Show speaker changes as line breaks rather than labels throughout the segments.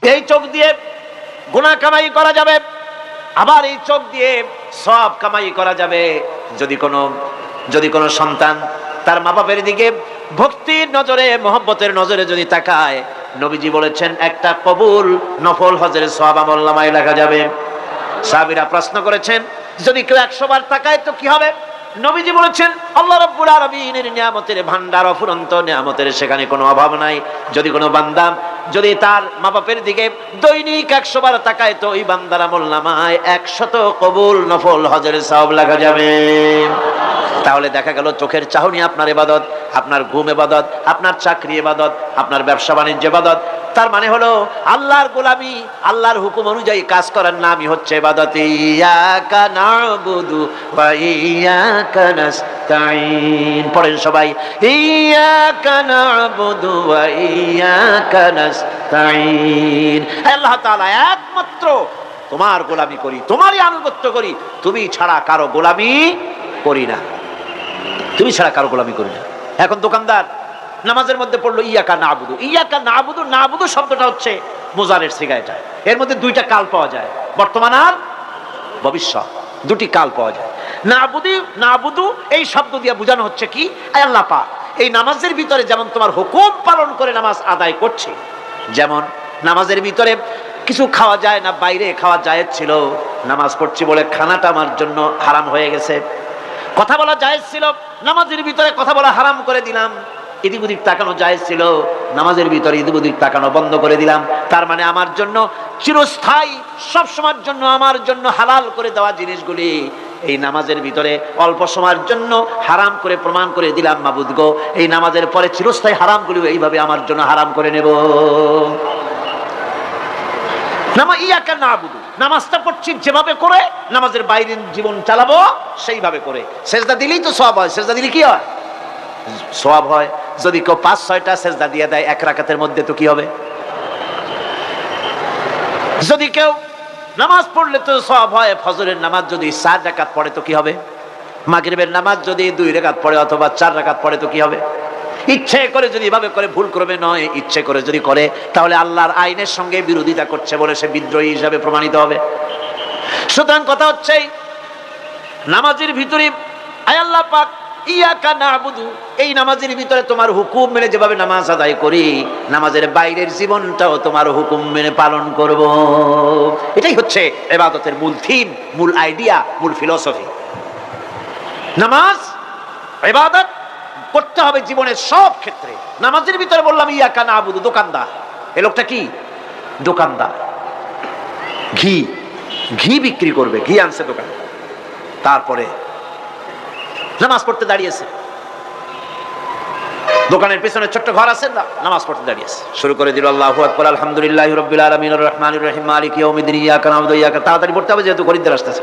এই চোখ দিয়ে গুনাহ কামাই করা যাবে, আবার এই চোখ দিয়ে সওয়াব কামাই করা যাবে। যদি কোনো সন্তান তার মা বাবার দিকে ভক্তির নজরে, মহব্বতের নজরে যদি তাকায়, নবীজি বলেছেন একটা কবুল নফল হজের সওয়াব আমলনামায় লেখা যাবে। সাহাবীরা প্রশ্ন করেছেন, যদি কেউ 100 বার তাকায় তো কি হবে? নবীজি বলেছেন, আল্লাহ রাব্বুল আলামিনের নিয়ামতের ভান্ডার, অফুরন্ত নিয়ামতের সেখানে কোনো অভাব নাই। যদি কোনো বান্দা যদি তার মা বাপের দিকে দৈনিক 100 বার তাকায় তো ওই বান্দার আমলনামায় 100 কবুল নফল হজের সওয়াব লেখা যাবে। তাহলে দেখা গেল চোখের চাহনি আপনার ইবাদত, আপনার ঘুম ইবাদত, আপনার চাকরি ইবাদত, আপনার ব্যবসা বাণিজ্য ইবাদত। তার মানে হলো আল্লাহর গোলামি, আল্লাহর হুকুম অনুযায়ী কাজ করার নামই হচ্ছে ইবাদত। ইয়াকা নাবুদু ওয়া ইয়াকা নাস্তাঈন। পড়েন সবাই, ইয়াকা নাবুদু ওয়া ইয়াকা নাস্তাঈন। আল্লাহ তাআলা একমাত্র তোমার গোলামি করি, তোমারই আনুগত্য করি, তুমি ছাড়া কারো গোলামি করি না, তুমি ছাড়া কারো গোলামি করি না। এখন দোকানদার নামাজের মধ্যে পড়লো ইয়াকা নাবুদু। ইয়াকা নাবুদু, নাবুদু শব্দটা হচ্ছে মোজারের সিগা। এটা এর মধ্যে দুইটা কাল পাওয়া যায়, বর্তমান আর ভবিষ্যৎ, দুটি কাল পাওয়া যায়। নাবুদু এই শব্দ দিয়ে বোঝানো হচ্ছে কি, আল্লাহ পাক এই নামাজের ভিতরে যেমন তোমার হুকুম পালন করে নামাজ আদায় করছে, যেমন নামাজের ভিতরে কিছু খাওয়া যায় না, বাইরে খাওয়া জায়েজ ছিল, নামাজ পড়ছি বলে খানাটা আমার জন্য হারাম হয়ে গেছে। কথা বলা জায়েজ ছিল, নামাজের ভিতরে কথা বলা হারাম করে দিলাম। এদিক ওদিক তাকানো জায়েজ ছিল, নামাজের ভিতরে এদিক ওদিক তাকানো বন্ধ করে দিলাম। তার মানে আমার জন্য চিরস্থায়ী, সব সময়ের জন্য আমার জন্য হালাল করে দেওয়া জিনিসগুলি এই নামাজের ভিতরে অল্প সময়ের জন্য হারাম করে প্রমাণ করে দিলাম। মাবুদ গো, এই নামাজের পরে চিরস্থায়ী হারামগুলি এইভাবে আমার জন্য হারাম করে নেব। ইয়াকা নাবুদু, নামাজটা পড়ছি যেভাবে করে নামাজের বাইরের জীবন চালাবো সেইভাবে করে। সেজদা দিলেই তো সওয়াব হয়, সেজদা দিলে কি হয়? সওয়াব হয়। যদি কেউ 5-6টা সেজদা দিয়ে দেয় এক রাকাতের মধ্যে তো কি হবে? যদি কেউ নামাজ পড়লে তো সওয়াব হয়। ফজরের নামাজ যদি 4 রাকাত পড়ে তো কি হবে? মাগরিবের নামাজ যদি 2 রাকাত পড়ে অথবা 4 রাকাত পড়ে তো কি হবে? ইচ্ছে করে যদি এভাবে করে, ভুল ক্রমে নয়, ইচ্ছে করে যদি করে, তাহলে আল্লাহর আইনের সঙ্গে বিরোধিতা করছে বলে সে বিদ্রোহী হিসাবে প্রমাণিত হবে। সুতরাং কথা হচ্ছে নামাজের ভিতরে আল্লাহ পাক ইয়াকা নাবুদু, এই নামাজের ভিতরে তোমার হুকুম মেনে যেভাবে নামাজ আদায় করি, নামাজের বাইরের জীবনটাও তোমার হুকুম মেনে পালন করব। এটাই হচ্ছে ইবাদতের মূল থিম, মূল আইডিয়া, মূল ফিলোসফি। নামাজ ইবাদত করতে হবে জীবনের সব ক্ষেত্রে। নামাজের ভিতরে বললাম ইয়াকা নাবুদু, দোকানদার, এই লোকটা কি দোকানদার, ঘি বিক্রি করবে, ঘি আনছে দোকানে, তারপরে নামাজ পড়তে দাঁড়িয়েছে। দোকানের পেছনে ছোট্ট ঘর আছে না, নামাজ পড়তে দাঁড়িয়েছে, শুরু করে দিল আল্লাহু আকবার, আলহামদুলিল্লাহি রাব্বিল আলামিন আর রহমানির রহিম মালিকি ইয়াউমিদ্দিন, ইয়াকা নাবুদু ওয়া ইয়াকা। তাড়াতাড়ি পড়তে হবে যেহেতু খরিদ্দার আসতেছে।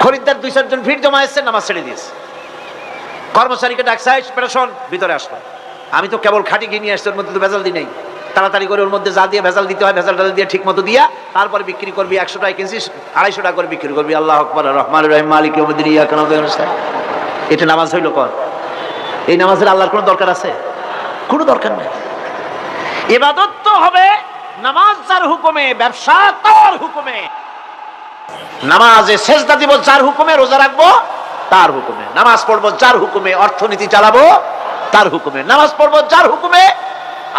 খরিদ্দার 2-4 জন ভিড় জমা এসেছে, নামাজ ছেড়ে দিয়েছে। কর্মচারীকে ডাকছে, পেরেশন ভিতরে আসলো। আমি তো কেবল খাঁটি ঘি নিয়ে আসছি, ওর মধ্যে তো ভেজাল দিই নাই। তাড়াতাড়ি করে ওর মধ্যে যা দিয়ে ভেজাল দিতে হয় ভেজাল দিয়ে ঠিক মতো দিয়া তারপরে বিক্রি করবি। 100 টাকা কিনছি, 250 টাকা করে বিক্রি করবি। আল্লাহু আকবার, রহমানির রহিম মালিকি ইয়াউমিদ্দিন, ইয়াকা নাবুদু ওয়া ইয়াকা নাস্তাঈন। এটা নামাজ হইল কর? এই নামাজের আল্লাহর কোনো দরকার আছে? কোনো দরকার নাই। ইবাদত তো হবে নামাজ যার হুকুমে, ব্যবসা তার হুকুমে। নামাজে সেজদা দিব যার হুকুমে, রোজা রাখবো তার হুকুমে, নামাজ পড়বো যার হুকুমে, অর্থনীতি চালাবো তার হুকুমে, নামাজ পড়বো যার হুকুমে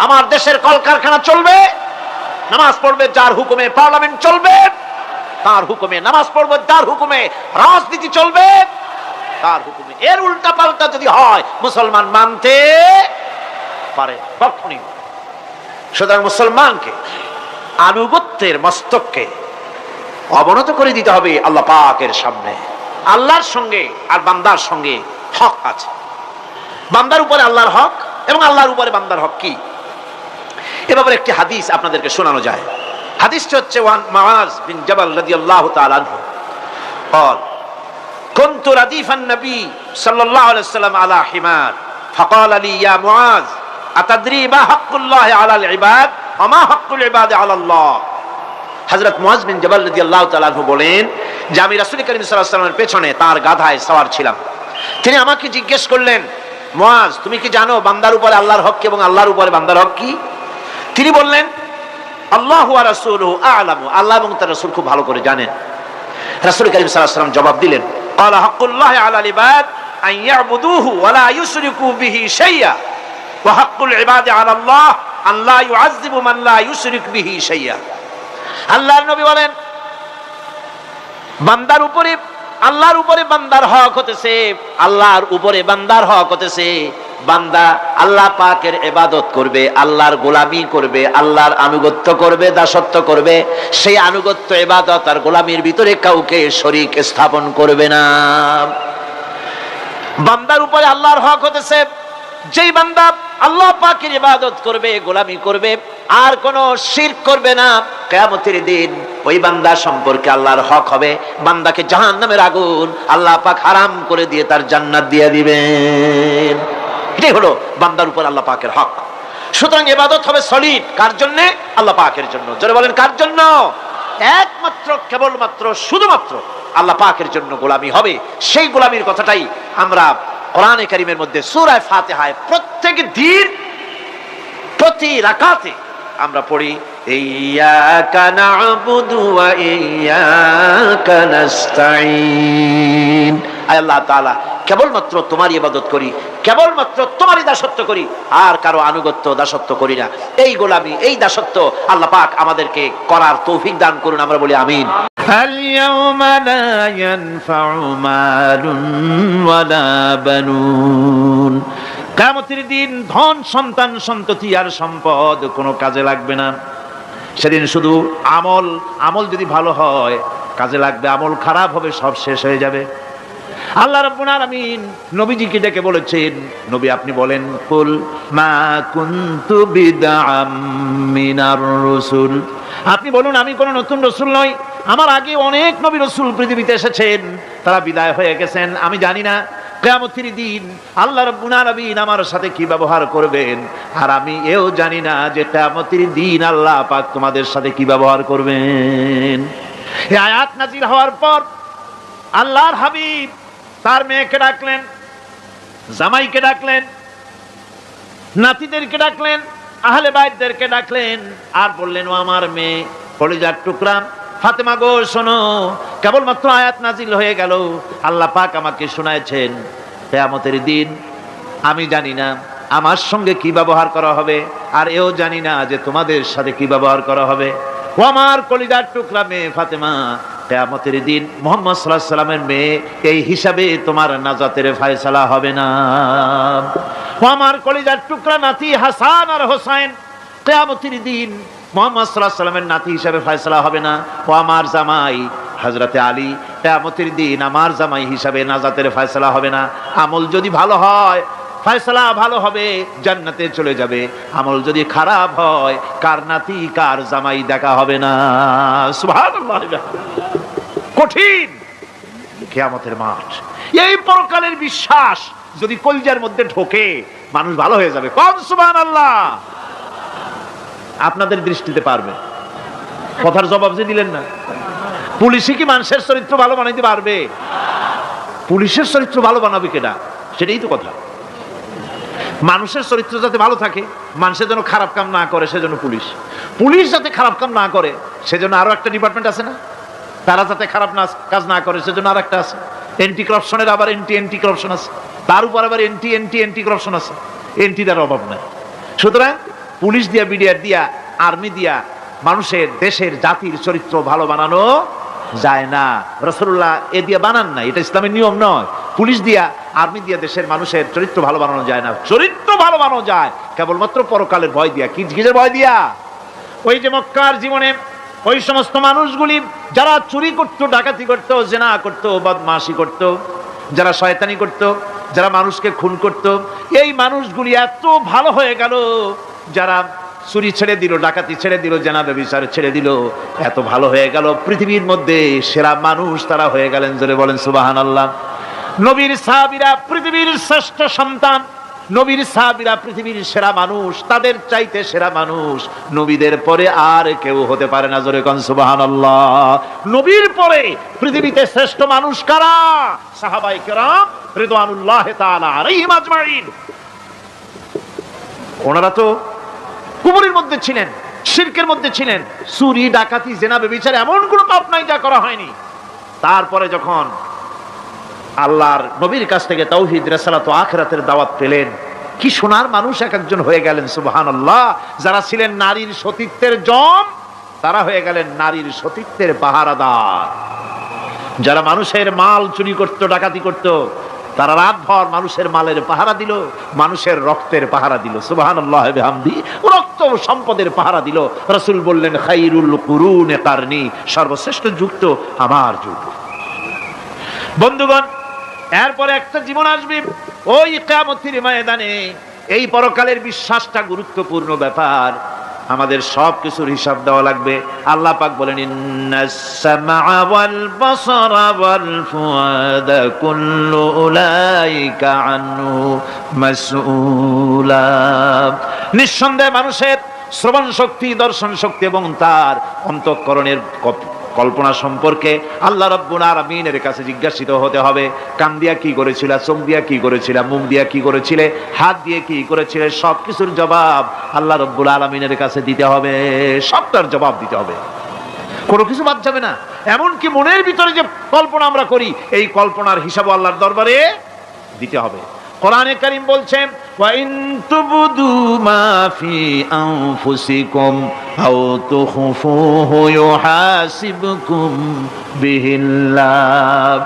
আমার দেশের কলকারখানা চলবে, নামাজ পড়বে যার হুকুমে পার্লামেন্ট চলবে তার হুকুমে, নামাজ পড়বো যার হুকুমে রাজনীতি চলবে তার হুকুমে। এর উল্টা পাল্টা যদি হয় মুসলমান মানতে পারে কখনই। সুতরাং মুসলমানকে আনুগত্যের মস্তককে অবনত করে দিতে হবে আল্লাহ পাকের সামনে। আল্লাহর সঙ্গে আর বান্দার সঙ্গে হক আছে, বান্দার উপরে আল্লাহর হক এবং আল্লাহর উপরে বান্দার হক কি, এ ব্যাপারে একটি হাদিস আপনাদেরকে শোনানো যায়। হাদিসটি হচ্ছে মুআজ বিন জাবাল রাদিয়াল্লাহু তাআলা আনহু قال كنت رديف النبي صلى الله عليه وسلم على حمار فقال لي يا معاذ أتدري ما حق الله على العباد وما حق العباد على الله। হযরত মুআজ বিন জাবাল রাদিয়াল্লাহু তাআলা আনহু বলেন যে আমি রাসূল করিম সাল্লাল্লাহু আলাইহি ওয়াসাল্লামের পেছনে তার গাধায় সওয়ার ছিলাম। তিনি আমাকে জিজ্ঞেস করলেন, মুআজ তুমি কি জানো বান্দার উপরে আল্লাহর হক এবং আল্লাহর উপরে বান্দার হক কি? তিনি বললেন, আল্লাহু ওয়া রাসূলুহু আ'লামু, আল্লাহ এবং তার রাসূল খুব ভালো করে জানেন। রাসূল কারীম সাল্লাল্লাহু আলাইহি ওয়াসাল্লাম জবাব দিলেন, ক্বালা হাক্কুল্লাহি আলাল ইবাদ আন ইয়াবুদুহু ওয়া লা ইউশরিকু বিহি শাইআ ওয়া হাক্কুল ইবাদি আলাল্লাহ আন লা ইউআযযিবু মান লা ইউশরিক বিহি শাইআ। আল্লাহর নবী বলেন, বান্দার উপরে, আল্লাহর উপরে বান্দার হক হতেছে, আল্লাহর উপরে বান্দার হক হতেছে বান্দা আল্লাহ পাকের ইবাদত করবে, আল্লাহর গোলামি করবে, আল্লাহর আনুগত্য করবে, দাসত্ব করবে। সেই আনুগত্য, ইবাদত আর গোলামির ভিতরে কাউকে শরীক স্থাপন করবে না। বান্দার উপরে আল্লাহর হক হতেছে, যেই বান্দা আল্লাহ পাকের ইবাদত করবে, গোলামি করবে, আর কোনো শিরক করবে না, কিয়ামতের দিন ওই বান্দা সম্পর্কে আল্লাহর হক হবে, বান্দাকে জাহান্নামের আগুন আল্লাহ পাক হারাম করে দিয়ে তার জান্নাত দিয়ে দিবেন। এটাই হলো বান্দার উপর আল্লাহ পাকের হক। সুতরাং ইবাদত হবে সলিড কার জন্য? আল্লাহ পাকের জন্য। জোরে বলেন কার জন্য? একমাত্র, কেবলমাত্র, শুধুমাত্র আল্লাহ পাকের জন্য গোলামি হবে। সেই গোলামির কথাটাই আমরা কোরআনে কারীমের মধ্যে সূরা ফাতিহায় প্রত্যেক দিন প্রতি রাকাতে আমরা পড়ি, ইয়্যাকা না'বুদু ওয়া ইয়্যাকা নাস্তাঈন। আল্লাহ তাআলা কেবলমাত্র তোমার ইবাদত করি, কেবলমাত্র তোমারই দাসত্ব করি, আর কারো আনুগত্য দাসত্ব করি না। এই গোলামি, এই দাসত্ব আল্লাহ পাক আমাদেরকে করার তৌফিক দান করুন, আমরা বলি আমিন। আল-ইয়াওমা লা ইয়ানফা'ু মালুন ওয়ালা বানুন। কিয়ামতের দিন ধন, সন্তান, সন্ততি আর সম্পদ কোনো কাজে লাগবে না। সেদিন শুধু আমল যদি ভালো হয় কাজে লাগবে, আমল খারাপ হবে সব শেষ হয়ে যাবে। আল্লাহ রাব্বুল আলামিন নবীজিকে ডেকে বলেছেন, নবী আপনি বলেন, কুল মা কুনতু বিদআম মিনার রাসূল, আপনি বলুন আমি কোন নতুন রাসূল নই, আমার আগে অনেক নবী রাসূল পৃথিবীতে এসেছেন, তারা বিদায় হয়ে গেছেন। আমি জানি না কিয়ামতের দিন আল্লাহ রাব্বুল আলামিন আমার সাথে কি ব্যবহার করবেন, আর আমি এও জানি না যে কিয়ামতের দিন আল্লাহ পাক তোমাদের সাথে কি ব্যবহার করবেন। এই আয়াত নাযিল হওয়ার পর আল্লাহর হাবিব তার মেয়েকে ডাকলেন, জামাইকে ডাকলেন, নাতিদেরকে ডাকলেন, আহলে বাইতদেরকে ডাকলেন, আর বললেন, ও আমার মেয়ে, কলিজার টুকরা ফাতেমা গো, শোনো, কেবলমাত্র আয়াত নাজিল হয়ে গেল, আল্লাহ পাক আমাকে শোনায়ছেন কিয়ামতের দিন আমি জানি না আমার সঙ্গে কি ব্যবহার করা হবে, আর এও জানি না যে তোমাদের সাথে কি ব্যবহার করা হবে। ও আমার কলিজার টুকরা মেয়ে ফাতেমা, কিয়ামতের দিন মুহাম্মদ সাল্লাল্লাহু আলাইহি সাল্লামের মেয়ে, এই হিসাবে তোমার নাজাতের ফয়সালা হবে না। ও আমার কলিজার টুকরা নাতি হাসান আর হোসেন, কিয়ামতের দিন মুহাম্মদ সাল্লাল্লাহু আলাইহি সাল্লামের নাতি হিসাবে ফয়সালা হবে না। ও আমার জামাই হযরতে আলী, কিয়ামতের দিন আমার জামাই হিসাবে নাজাতের ফয়সালা হবে না। আমল যদি ভালো হয় ফয়সালা ভালো হবে, জান্নাতে চলে যাবে। আমল যদি খারাপ হয় কার নাতি কার জামাই দেখা হবে না। সুবহানাল্লাহ। কঠিন কিয়ামতের মাঠ। এই পরকালের বিশ্বাস যদি কলিজার মধ্যে ঢোকে মানুষ ভালো হয়ে যাবে। কোন সুবহানাল্লাহ। আপনাদের দৃষ্টিতে পারবে, কথার জবাব যে দিলেন না। পুলিশে কি মানুষের চরিত্র ভালো বানাইতে পারবে? পুলিশের চরিত্র ভালো বানাবে কেনা, সেটাই তো কথা। মানুষের চরিত্র যাতে ভালো থাকে, মানুষের যেন খারাপ কাম না করে, সেজন্য পুলিশ যাতে খারাপ কাম না করে সেজন্য আরো একটা ডিপার্টমেন্ট আছে না, তারা যাতে খারাপ কাজ না করে সেজন্য আর একটা আছে। এন্টি করাপশনের আবার এন্টি করাপশন আছে, তার উপর আবার এন্টি করাপশন আছে। এন্টিটার অভাব নাই। সুতরাং পুলিশ দিয়া, বিডিআর দিয়া, আর্মি দিয়া মানুষের, দেশের, জাতির চরিত্র ভালো বানানো যায় না। রাসূলুল্লাহ এ দিয়া বানান না, এটা ইসলামের নিয়ম নয়। পুলিশ দিয়া, আর্মি দিয়া দেশের মানুষের চরিত্র ভালো বানানো যায় না। চরিত্র ভালো বানানো যায় কেবলমাত্র পরকালের ভয় দিয়া। কিসের ভয় দিয়া? ওই যে মক্কার জীবনে ওই সমস্ত মানুষগুলি যারা চুরি করত, ডাকাতি করত, জিনা করত, বদমাশি করত, যারা শয়তানি করত, যারা মানুষকে খুন করত, এই মানুষগুলি এত ভালো হয়ে গেল, যারা চুরি ছেড়ে দিল, ডাকাতি ছেড়ে দিল, জিনা ব্যভিচার ছেড়ে দিল, এত ভালো হয়ে গেল, পৃথিবীর মধ্যে সেরা মানুষ তারা হয়ে গেলেন। জোরে বলেন সুবহানাল্লাহ। নবীর সাহাবীরা পৃথিবীর শ্রেষ্ঠ সন্তান, নবীর সাহাবীরা পৃথিবীর সেরা মানুষ, তাদের চাইতে সেরা মানুষ নবীদের পরে আর কেউ হতে পারে না। জোরে কোন সুবহানাল্লাহ। নবীর পরে পৃথিবীতে শ্রেষ্ঠ মানুষ কারা? সাহাবায়ে কেরাম রিদওয়ানুল্লাহি তাআলা আলাইহিম আজমাইন। ওনারা তো কুবরের মধ্যে ছিলেন, শিরকের মধ্যে ছিলেন, চুরি ডাকাতি জেনা ব্যভিচার এমন কোনো পাপ নাই যা করা হয়নি। তারপরে যখন আল্লাহর নবীর কাছ থেকে তাওহীদ রিসালাত ও আখিরাতের দাওয়াত পেলেন, কি সোনার মানুষ এক একজন হয়ে গেলেন, সুবহানাল্লাহ। যারা ছিলেন নারীর সতীত্বের জম, তারা হয়ে গেলেন নারীর সতীত্বের পাহারাদার। যারা মানুষের মাল চুরি করত, ডাকাতি করত, তারা রাতভর মানুষের মালের পাহারা দিল, মানুষের রক্তের পাহারা দিল, সুবহানাল্লাহ বিহামদি, রক্ত সম্পদের পাহারা দিল। রাসূল বললেন, খায়রুল কুরুনে কারনি, সর্বশ্রেষ্ঠ যুগ তো আমার যুগ। বন্ধুগণ, এরপরে একটা জীবন আসবে ওই কিয়ামতের ময়দানে। এই পরকালের বিশ্বাসটা গুরুত্বপূর্ণ ব্যাপার, আমাদের সব কিছুর হিসাব দেওয়া লাগবে। আল্লাহ পাক বলেন, ইন্নাস সামআ ওয়াল বাসারা ওয়াল ফুআদা কুল্লু উলাইকা আনহু মাসউলা। নিঃসন্দেহে মানুষের শ্রবণ শক্তি, দর্শন শক্তি এবং তার অন্তঃকরণের কল্পনা সম্পর্কে আল্লাহ রাব্বুল আলামিনের কাছে জিজ্ঞাসিত হতে হবে। কান দিয়া কি করেছিলা, চোখ দিয়া কি করেছিলা, মুখ দিয়া কি করেছিলে, হাত দিয়ে কি করেছিলে, সবকিছুর জবাব আল্লাহ রাব্বুল আলামিনের কাছে দিতে হবে। সবটার জবাব দিতে হবে, কোনো কিছু বাদ যাবে না। এমনকি মনের ভিতরে যে কল্পনা আমরা করি, এই কল্পনার হিসাব আল্লাহর দরবারে দিতে হবে। কোরআনে কারীম বলছেন, ওয়া ইন তুবদু মা ফি আনফুসিকুম আও তুখফুহু ইউহাসিবকুম বিহিল্লাহ।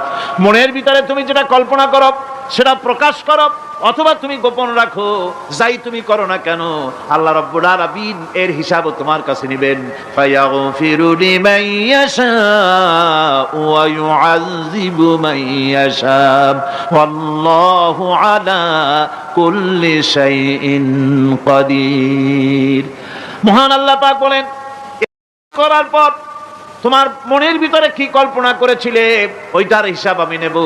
মনের ভিতরে তুমি যেটা কল্পনা করো সেটা প্রকাশ করো, অথবা তুমি গোপন রাখো, যাই তুমি করো না কেন, আল্লাহ রাব্বুল আলামিন এর হিসাবও তোমার কাছে নেবেন। ফায়াগফিরু লিমান ইয়াশা ওয়া ইউআযযিবু মান ইয়াশা ওয়াল্লাহু আলা কুল্লি শাইইন কাদির। মহান আল্লাহ পাক বলেন, করার পর তোমার মনের ভিতরে কি কল্পনা করেছিলে ওইটার হিসাব আমি নেব।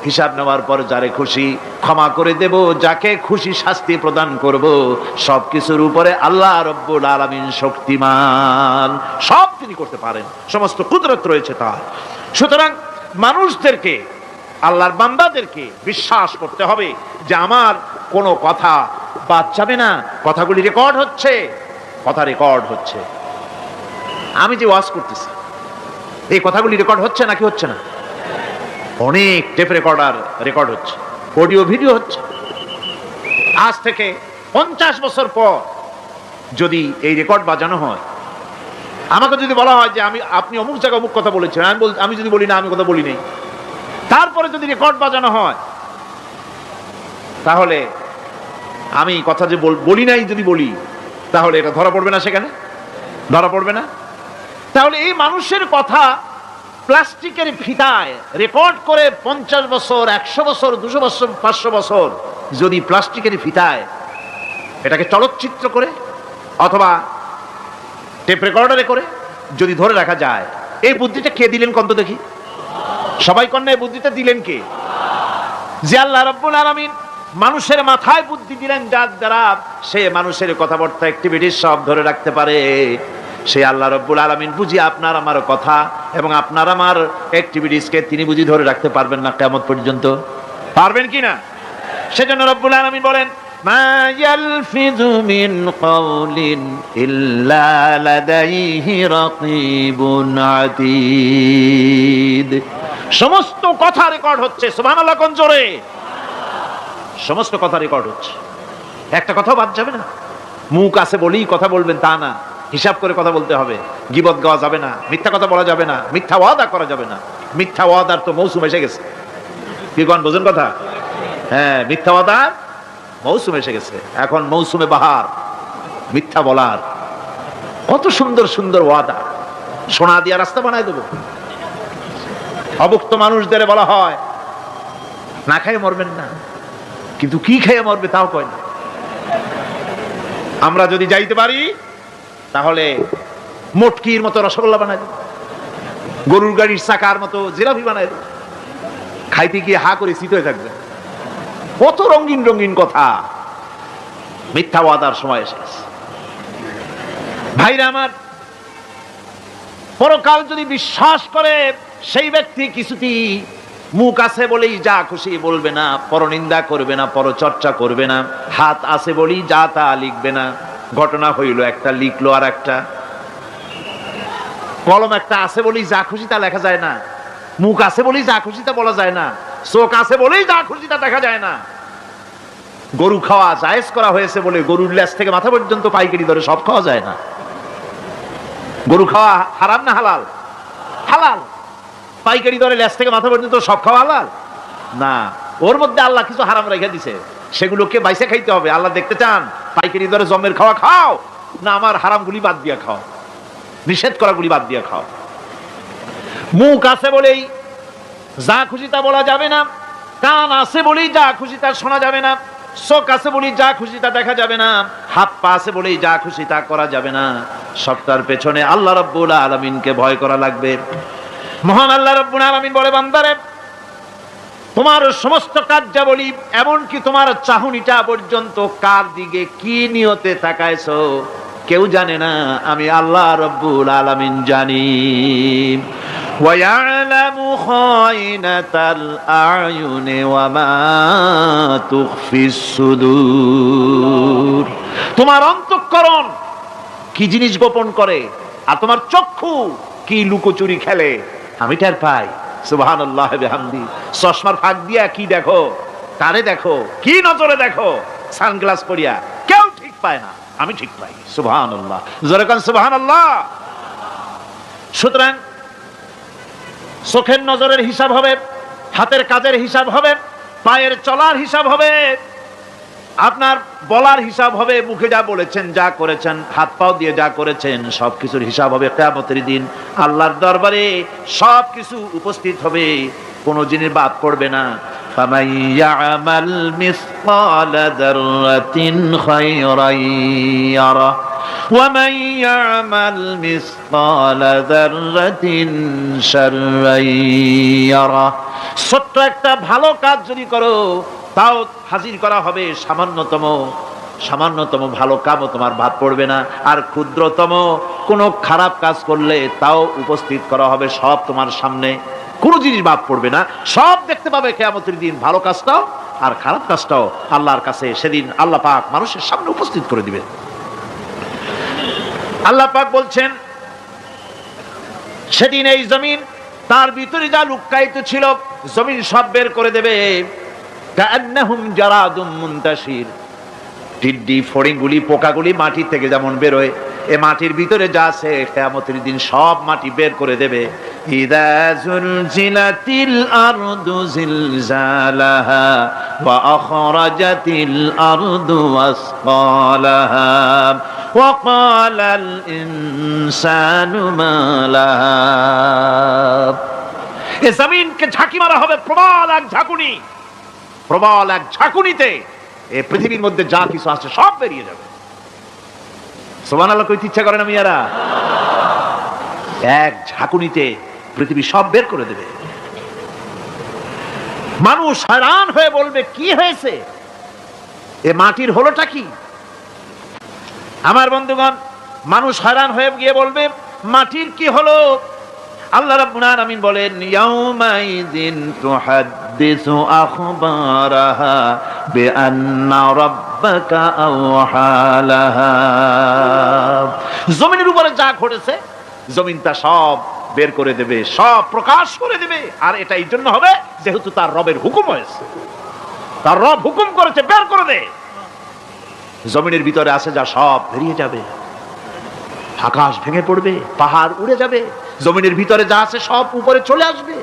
হিসাব নেওয়ার পর যারে খুশি ক্ষমা করে দেব, যাকে খুশি শাস্তি প্রদান করব। সবকিছুর উপরে আল্লাহ রব্বুল আলামিন শক্তিমান, সব তিনি করতে পারেন, সমস্ত কুদরত রয়েছে তার। সুতরাং মানুষদেরকে, আল্লাহর বান্দাদেরকে বিশ্বাস করতে হবে যে আমার কোনো কথা বাদ যাবে না, কথাগুলি রেকর্ড হচ্ছে, কথা রেকর্ড হচ্ছে। আমি যে ওয়াজ করতেছি এই কথাগুলি রেকর্ড হচ্ছে নাকি হচ্ছে না? অনেক টেপ রেকর্ডার রেকর্ড হচ্ছে, অডিও ভিডিও হচ্ছে। আজ থেকে 50 বছর পর যদি এই রেকর্ড বাজানো হয়, আমাকে যদি বলা হয় যে আপনি অমুক জায়গায় অমুক কথা বলেছেন, আমি যদি বলি না আমি কথা বলি নাই, তারপরে যদি রেকর্ড বাজানো হয়, তাহলে আমি কথা যে বলি নাই যদি বলি, তাহলে এটা ধরা পড়বে না? সেখানে ধরা পড়বে না? তাহলে এই মানুষের কথা প্লাস্টিকের ফিতায় রেকর্ড করে 50 বছর, 100 বছর, 200 বছর, 500 বছর যদি প্লাস্টিকের ফিতায় এটাকে চলচ্চিত্র করে অথবা টেপ রেকর্ডারে করে যদি ধরে রাখা যায়, এই বুদ্ধিটা কে দিলেন কন্ত দেখি? সবাই কন্যা এই বুদ্ধিটা দিলেন কে? যে আল্লাহ রাব্বুল আলামিন মানুষের মাথায় বুদ্ধি দিলেন, যার দ্বারা সে মানুষের কথাবার্তা, অ্যাক্টিভিটিস সব ধরে রাখতে পারে। সেই আল্লাহ রাব্বুল আলামিন বুঝি আপনার আমার কথা এবং আপনার আমার অ্যাক্টিভিটিসকে তিনি বুঝি ধরে রাখতে পারবেন না কিয়ামত পর্যন্ত? পারবেন কি না? সেজন্য রাব্বুল আলামিন বলেন, মা ইয়ালফিযু মিন কাওলিন ইল্লা লাদাইহি রাকীবুন আতীদ। সমস্ত কথা রেকর্ড হচ্ছে, সুবহানাল্লাহ কোন জোরে। সমস্ত কথা রেকর্ড হচ্ছে, একটা কথাও বাদ যাবে না। মুখ আছে বলেই কথা বলবেন তা না, হিসাব করে কথা বলতে হবে। গীবত গাওয়া যাবে না, মিথ্যা কথা বলা যাবে না, মিথ্যা ওয়াদা করা যাবে না। মিথ্যা ওয়াদার তো মৌসুম এসে গেছে, কি কোন বোঝেন কথা? হ্যাঁ, মিথ্যা ওয়াদার মৌসুম এসে গেছে। এখন মৌসুমে বাহার, মিথ্যা বলার। কত সুন্দর সুন্দর ওয়াদা, সোনা দিয়া রাস্তা বানায় দেবো। অভুক্ত মানুষদের বলা হয় না খেয়ে মরবেন না, কিন্তু কি খেয়ে মরবে তাও কয় না। আমরা যদি যাইতে পারি তাহলে মটকির মতো রসগোল্লা বানাই দেব, গরুর গাড়ির চাকার মতো জিলাপি বানাই দেব, খাইতে গিয়ে হা করে শীত হয়ে থাকবে। কত রঙিন রঙিন কথা। মিথ্যা ওয়াদার সময় এসে গেছে। ভাইরা আমার, পরকাল যদি বিশ্বাস করে সেই ব্যক্তি কিছুতেই মুখ আছে বলেই যা খুশি বলবে না, পরনিন্দা করবে না, পরচর্চা করবে না, হাত আছে বলেই যা তা লিখবে না। ঘটনা হইল একটা, লিখলো আর একটা,
কলম একটা আছে বলেই যা খুশি তা লেখা যায় না, মুখ আছে বলেই যা খুশি তা বলা যায় না, চোখ আছে বলেই যা খুশি তা দেখা যায় না। গরু খাওয়া জায়েজ করা হয়েছে বলে গরুর লেজ থেকে মাথা পর্যন্ত পাইকারি দরে সব খাওয়া যায় না। গরু খাওয়া হারাম না হালাল? হালাল। পাইকারি দরে লেজ থেকে মাথা পর্যন্ত সব খাওয়া হালাল না, ওর মধ্যে আল্লাহ কিছু হারাম রেখে দিছে, সেগুলোকে বাইসে খাইতে হবে। আল্লাহ দেখতে চান পাইকারি দরে জমের খাওয়া খাও না আমার হারামগুলি বাদ দিয়া খাও, নিষেধ করাগুলি বাদ দিয়া খাও। মুখ আছে বলেই যা খুশি তা বলা যাবে না, কান আছে বলেই যা খুশি তা শোনা যাবে না, চোখ আছে বলেই যা খুশি তা দেখা যাবে না, হাত পা আছে বলেই যা খুশি তা করা যাবে না। সবটার পেছনে আল্লাহ রাব্বুল আলামিনকে ভয় করা লাগবে। মহান আল্লাহ রাব্বুল আলামিন বলে, বান্দারে তোমার সমস্ত কার্যাবলী এমনকি তোমার চাহনিটা পর্যন্ত কার দিকে কি নিয়তে তাকাইছো কেউ জানে না, আমি আল্লাহ রাব্বুল আলামিন জানি। ওয়া ইয়ালামু খায়িনাতাল আয়ুনি ওয়া মা তুখফিস সুদূর। তোমার অন্তঃকরণ কি জিনিস গোপন করে আর তোমার চক্ষু কি লুকোচুরি খেলে আমি টের পাই। সুবহানাল্লাহ বিহামদি। চশমার ফাঁক দিয়া কি দেখো, কারে দেখো, কি নজরে দেখো, সানগ্লাস পরিয়া কেউ ঠিক পায় না, আমি ঠিক পাই। সুবহানাল্লাহ, জোরে কান সুবহানাল্লাহ। সুতরাং চোখের নজরের হিসাব হবে, হাতের কাজের হিসাব হবে, পায়ের চলার হিসাব হবে, আপনার বলার হিসাব হবে, মুখে যা বলেছেন যা করেছেন হাত পাও দিয়ে যা করেছেন সবকিছুর হিসাব হবে কিয়ামতের দিন। আল্লাহর দরবারে সবকিছু উপস্থিত হবে, কোনো জিনিস বাদ পড়বে না। ফামান ইয়ামাল মিসকালা যাররাতিন খায়রান ইয়ারা ওয়া মান ইয়ামাল মিসকালা যাররাতিন শাররান ইয়ারা। ছোট্ট একটা ভালো কাজ যদি করো তাও হাজির করা হবে, সামান্যতম ভালো কামও তোমার বাদ পড়বে না, আর ক্ষুদ্রতম কোনো খারাপ কাজ করলে তাও উপস্থিত করা হবে, সব তোমার সামনে, কোনো জিনিস বাদ পড়বে না, সব দেখতে পাবে কিয়ামতের দিন। ভালো কাজটাও আর খারাপ কাজটাও আল্লাহর কাছে সেদিন আল্লাহ পাক মানুষের সামনে উপস্থিত করে দিবেন। আল্লাহ পাক বলছেন সেদিন এই জমিন তার ভিতরে যা লুক্কায়িত ছিল জমিন সব বের করে দেবে। কান্নাহুম জারাদুম মুনতাশির। টিড্ডি ফড়িংগুলি পোকাগুলি মাটি থেকে যেমন বেরোয়, এ মাটির ভিতরে যা আছে কিয়ামতের দিন সব মাটি বের করে দেবে। ইযা যুলজিলাতিল আরদু জিলজালাহা ওয়া আখরাজাতিল আরদু আসকালাহা ওয়া ক্বালাল ইনসানু মা লাহা। এ জমিনকে ঝাঁকি মারা হবে প্রবল এক ঝাঁকুনি, প্রবল এক ঝাঁকুনিতে এই পৃথিবীর মধ্যে যা কিছু আছে সব বেরিয়ে যাবে। সুবহানাল্লাহ কইতে ইচ্ছা করে না মিয়ারা? এক ঝাঁকুনিতে পৃথিবী সব বের করে দেবে। মানুষ হয়রান হয়ে বলবে কি হয়েছে, এ মাটির হলোটা কি? আমার বন্ধুগণ, মানুষ হয়রান হয়ে গিয়ে বলবে মাটির কি হলো? আল্লাহ রাব্বুল আলামিন বলেন ইয়াউমাইযিন তুহাদ্দিসু আখবারাহা বিআন্না রাব্বাকা আওহালাহা। জমিনের উপরে যা ঘটেছে জমিন তা সব বের করে দেবে, সব প্রকাশ করে দেবে। আর এটা এই জন্য হবে যেহেতু তার রবের হুকুম হয়েছে, তার রব হুকুম করেছে বের করে দে। জমিনের ভিতরে আছে যা সব বেরিয়ে যাবে, আকাশ ভেঙে পড়বে, পাহাড় উড়ে যাবে, জমিনের ভিতরে যা আছে সব উপরে চলে আসবে,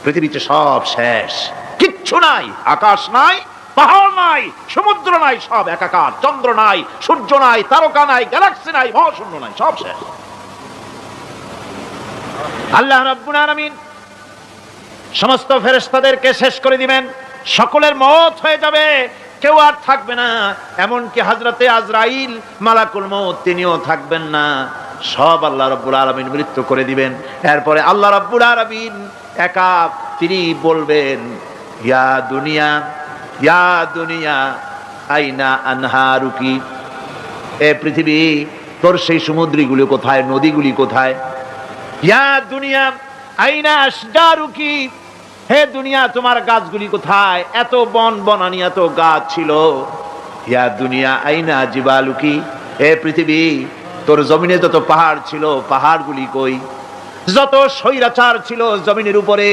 পৃথিবীতে সব শেষ, কিচ্ছু নাই, আকাশ নাই, পাহাড় নাই, সমুদ্র নাই, সব একাকার, চন্দ্র নাই, সূর্য নাই, তারকা নাই, গ্যালাক্সি নাই, মহাশূন্য নাই, সব শেষ। আল্লাহ রাব্বুল আলামিন সমস্ত ফেরেশতাদেরকে শেষ করে দিবেন, সকলের মওত হয়ে যাবে, কেউ আর থাকবে না, এমনকি হযরতে আজরাইল মালাকুল মউত তিনিও থাকবেন না, সব আল্লাহ রাব্বুল আলামিন মৃত্যু করে দিবেন। এরপরে আল্লাহ রাব্বুল আলামিন একা তিনি বলবেন ইয়া দুনিয়া, ইয়া দুনিয়া আইনা আনহারুকি, এ পৃথিবী তোর সেই সমুদ্রগুলি কোথায়, নদীগুলি কোথায়? ইয়া দুনিয়া আইনা আশজারুকি, হে দুনিয়া তোমার গাছগুলি কোথায়? এত বন বনানি এত গাছ ছিল। ইয়া দুনিয়া আইনা জিবালুকি, হে পৃথিবী তোর জমিনে যত পাহাড় ছিল পাহাড়গুলি কই? যত স্বৈরাচার ছিল জমিনের উপরে,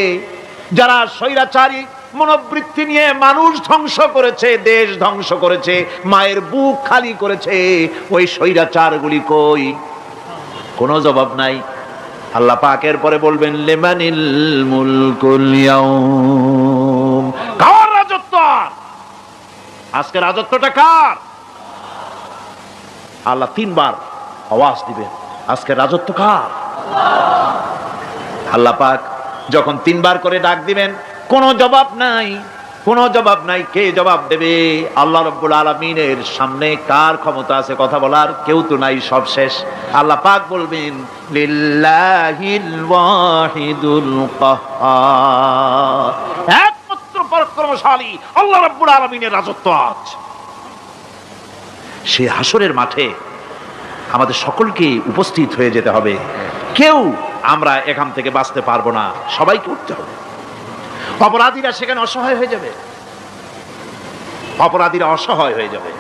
যারা স্বৈরাচারী মনোবৃত্তি নিয়ে মানুষ ধ্বংস করেছে, দেশ ধ্বংস করেছে, মায়ের বুক খালি করেছে, ওই স্বৈরাচারগুলি কই? কোনো জবাব নাই। আল্লাহ পাকের পরে বলবেন লিমানিল মুলকুল ইয়াউম, কার রাজত্ব? আজকে রাজত্বটা কার? আল্লাহ তিনবার আওয়াজ দিবেন, আজকে রাজত্ব কার? আল্লাহ পাক যখন তিনবার করে ডাক দিবেন, কোনো জবাব নাই, কোনো জবাব নাই। কে জবাব দেবে? আল্লাহ রাব্বুল আলামিনের সামনে কার ক্ষমতা আছে কথা বলার? কেউ তো নাই, সব শেষ। আল্লাহ পাক বলবেন লিল্লাহিল ওয়াহিদুল কাহ্হার, একমাত্র পরাক্রমশালী আল্লাহ রাব্বুল আলামিনের রাজত্ব আজ। সেই হাসরের মাঠে আমাদের সকলকে উপস্থিত হয়ে যেতে হবে। কেউ আমরা এখান থেকে বাঁচতে পারবো না, সবাইকে উঠতে হবে। অপরাধীরা সেখানে অসহায় হয়ে যাবে, অপরাধীরা অসহায় হয়ে যাবে।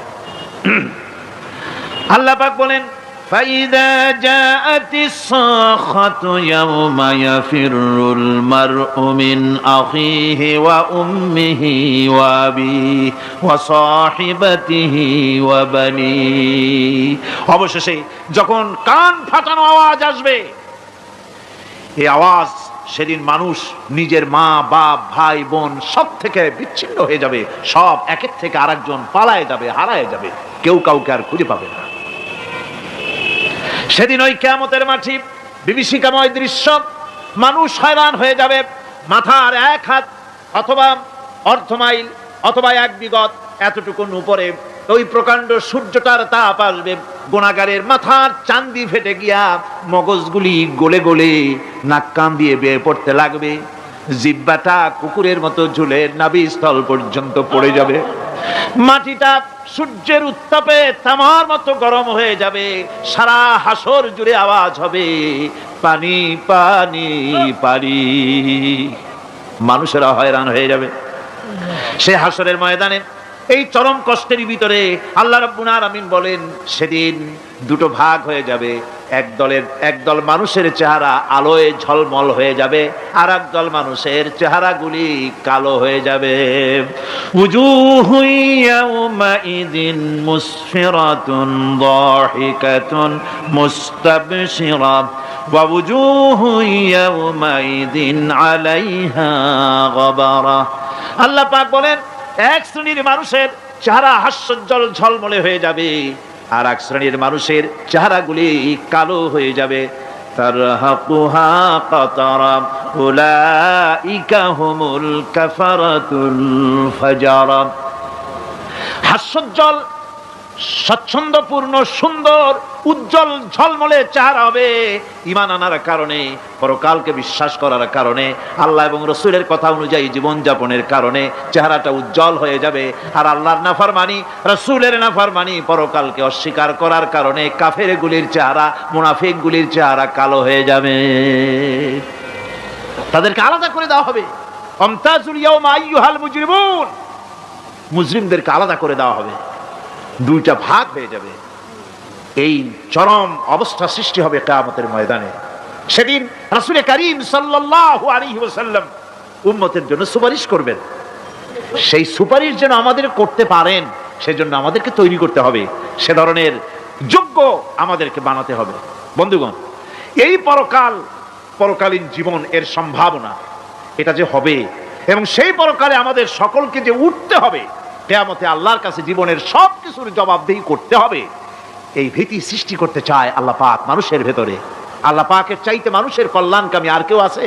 আল্লাহ পাক বলেন ফাইদা জাআতিস সাখাতু ইয়াওমা ইয়াফিরুল মারউ মিন আখিহি ওয়া উম্মিহি ওয়া আবিহি ওয়া সাহিবাতিহি ওয়া বানিহি। অবশেষে যখন কান ফাটানো আওয়াজ আসবে, এই আওয়াজ সেদিন মানুষ নিজের মা বাপ ভাই বোন সব থেকে বিচ্ছিন্ন হয়ে যাবে, সব একের থেকে আরেকজন পালায় যাবে, হারায় যাবে, কেউ কাউকে আর খুঁজে পাবে না। সেদিন ওই কিয়ামতের মাঠে বিভীষিকাময় দৃশ্য, মানুষ হয়রান হয়ে যাবে। মাথার এক হাত অথবা অর্ধ মাইল অথবা এক বিগত এতটুকুন উপরে ওই প্রকাণ্ড সূর্যটার তাপ আসবে, গুনাহগারের মাথার চান্দি ফেটে গিয়া মগজগুলি গলে গলে নাক কান দিয়ে বেয়ে পড়তে লাগবে, জিহ্বাটা কুকুরের মতো ঝুলে নাভিস্থল পর্যন্ত পড়ে যাবে, মাটিটা সূর্যের উত্তাপে তামার মতো গরম হয়ে যাবে, সারা হাসর জুড়ে আওয়াজ হবে পানি পানি পানি। মানুষেরা হয়রান হয়ে যাবে সে হাসরের ময়দানে। এই চরম কষ্টের ভিতরে আল্লাহ রাব্বুল আলামিন বলেন সেদিন দুটো ভাগ হয়ে যাবে। একদল মানুষের চেহারা আলোয় ঝলমল হয়ে যাবে, আর একদল মানুষের চেহারাগুলি কালো হয়ে যাবে। উজুহু ইয়াউমাইযিন মুসফিরাতুন দাহিকাতুন মুস্তাবশিরা ওয়া উজুহু ইয়াউমাইযিন আলাইহা গাবারা। আল্লাহ পাক বলেন এক শ্রেণীর মানুষের চেহারা হাস্যোজ্জ্বল ঝলমলে হয়ে যাবে, আর এক শ্রেণীর মানুষের চেহারাগুলি কালো হয়ে যাবে। তারহাকুহা কাতারা উলাইকা হুমুল কাফারাতুল ফাজারা। হাস্যোজ্জ্বল স্বচ্ছন্দপূর্ণ সুন্দর উজ্জ্বল ঝলমলে চেহারা হবে ঈমান আনার কারণে, পরকালকে বিশ্বাস করার কারণে, আল্লাহ এবং রাসূলের কথা অনুযায়ী জীবন যাপনের কারণে চেহারাটা উজ্জ্বল হয়ে যাবে। আর আল্লাহর নাফরমানি, রাসূলের নাফরমানি, পরকালকে অস্বীকার করার কারণে কাফেরগুলির চেহারা, মুনাফিকগুলির চেহারা কালো হয়ে যাবে। তাদেরকে আলাদা করে দেওয়া হবে। আমতাজুল ইয়াওমা আইয়ুহাল মুজরিমুন, মুজরিমদেরকে আলাদা করে দেওয়া হবে, দুইটা ভাগ হয়ে যাবে। এই চরম অবস্থা সৃষ্টি হবে কিয়ামতের ময়দানে। সেদিন রাসূল করিম সাল্লাল্লাহু আলাইহি ওয়াসাল্লাম উম্মতের জন্য সুপারিশ করবেন। সেই সুপারিশ যেন আমাদের করতে পারেন সেজন্য আমাদেরকে তৈরি করতে হবে, সে ধরনের যোগ্য আমাদেরকে বানাতে হবে। বন্ধুগণ, এই পরকালীন জীবন এর সম্ভাবনা এটা যে হবে, এবং সেই পরকালে আমাদের সকলকে যে উঠতে হবে, কিয়ামতে আল্লাহর কাছে জীবনের সব কিছুর জবাবদিহি করতে হবে, এই ভীতি সৃষ্টি করতে চায় আল্লাহ পাক মানুষের ভেতরে। আল্লাহ পাকের চাইতে মানুষের কল্যাণকামী আর কেউ আছে?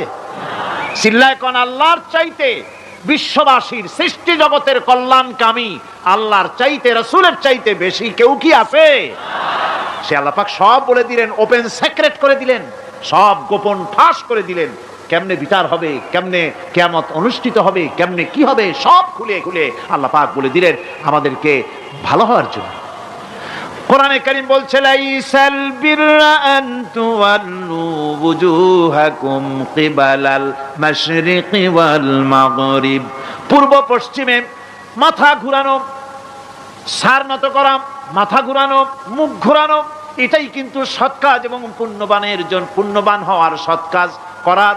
চিল্লায় কোন আল্লাহর চাইতে, বিশ্ববাসীর সৃষ্টি জগতের কল্যাণকামী আল্লাহর চাইতে, রাসূলের চাইতে বেশি কেউ কি আছে? সে আল্লাহ পাক সব বলে দিলেন, ওপেন সিক্রেট করে দিলেন, সব গোপন ফাঁস করে দিলেন। কেমনে বিচার হবে, কেমনে কিয়ামত অনুষ্ঠিত হবে, কেমনে কি হবে, সব খুলে খুলে আল্লাহ পাক বলে দিলেন আমাদেরকে ভালো হওয়ার জন্য। কোরআনে কারীম বলছে লাইসাল বিররা আন তুওয়াল্লু ওয়ুজুহাকুম কিবালাল মাশরিকি ওয়াল মাগরিব। পূর্ব পশ্চিমে মাথা ঘুরানো, সার নত করা, মাথা ঘুরানো, মুখ ঘুরানো, এটাই কিন্তু সৎ কাজ এবং পুণ্যবানের জন্য, পুণ্যবান হওয়ার, সৎ কাজ করার,